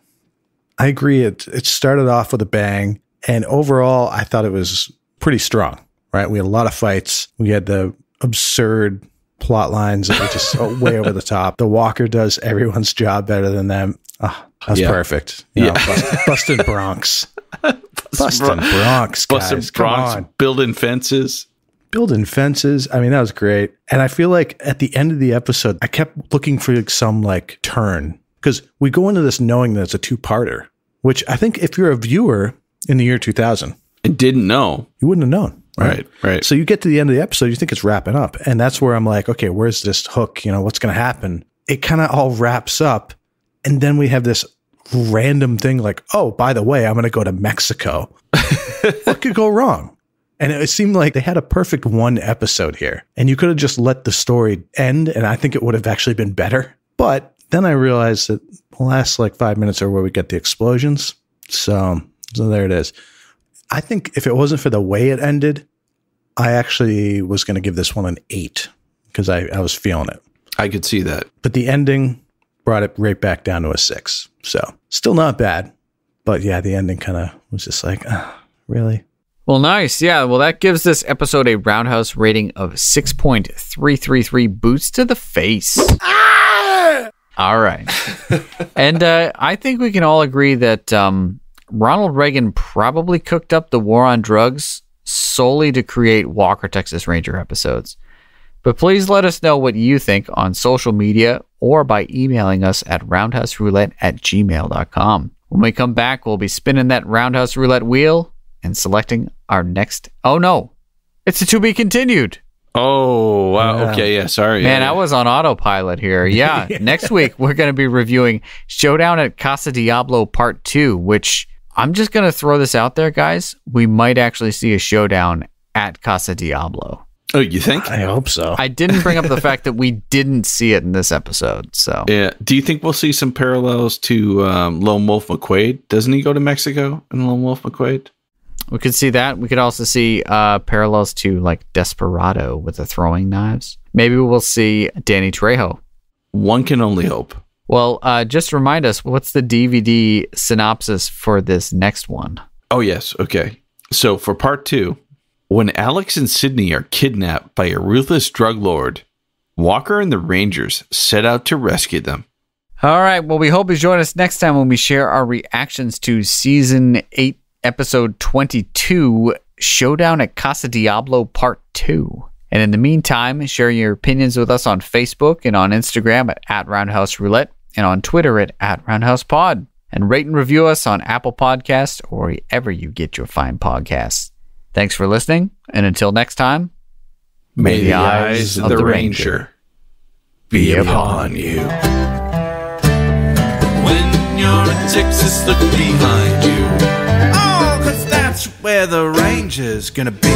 I agree. It started off with a bang, and overall, I thought it was pretty strong, right? We had a lot of fights. We had the absurd plot lines that were just way over the top. The Walker does everyone's job better than them. Oh, that's perfect. You know, busting Bronx. Busting Bronx, guys. Busting Bronx, building fences. I mean, that was great. And I feel like at the end of the episode, I kept looking for some like turn, because we go into this knowing that it's a 2-parter, which I think if you're a viewer in the year 2000 and didn't know, you wouldn't have known. Right. So you get to the end of the episode, you think it's wrapping up. And that's where I'm like, okay, where's this hook? You know, what's going to happen? It kind of all wraps up. And then we have this random thing like, oh, by the way, I'm going to go to Mexico. What could go wrong? And it seemed like they had a perfect 1 episode here. And you could have just let the story end, and I think it would have actually been better. But then I realized that the last like 5 minutes are where we get the explosions. So there it is. I think if it wasn't for the way it ended, I actually was going to give this one an 8 because I was feeling it. I could see that. But the ending brought it right back down to a 6. So still not bad. But yeah, the ending kind of was just like, really? Well, nice. Yeah. Well, that gives this episode a Roundhouse rating of 6.333 boots to the face. All right. And I think we can all agree that Ronald Reagan probably cooked up the war on drugs solely to create Walker, Texas Ranger episodes. But please let us know what you think on social media or by emailing us at roundhouseroulette@gmail.com. When we come back, we'll be spinning that Roundhouse Roulette wheel and selecting our next... Oh, no. It's a to be continued. Oh, wow. Yeah. Okay, yeah, sorry. Man, yeah. I was on autopilot here. Yeah, next week we're going to be reviewing Showdown at Casa Diablo Part 2, which I'm just going to throw this out there, guys. We might actually see a showdown at Casa Diablo. Oh, you think? I hope so. I didn't bring up the fact that we didn't see it in this episode. So yeah. Do you think we'll see some parallels to Lone Wolf McQuade? Doesn't he go to Mexico in Lone Wolf McQuade? we could see that. We could also see parallels to like Desperado with the throwing knives. Maybe we'll see Danny Trejo. One can only hope. Well, just remind us, what's the DVD synopsis for this next one? Oh, yes. Okay. So for part 2, when Alex and Sydney are kidnapped by a ruthless drug lord, Walker and the Rangers set out to rescue them. All right. Well, we hope you join us next time when we share our reactions to Season 8, Episode 22, Showdown at Casa Diablo Part 2. And in the meantime, share your opinions with us on Facebook and on Instagram at Roundhouse Roulette and on Twitter at Roundhouse Pod. And rate and review us on Apple Podcasts or wherever you get your fine podcasts. Thanks for listening, and until next time, may the eyes of the Ranger be upon you. When you're in Texas, look behind you. Oh, 'cause that's where the Ranger's gonna be.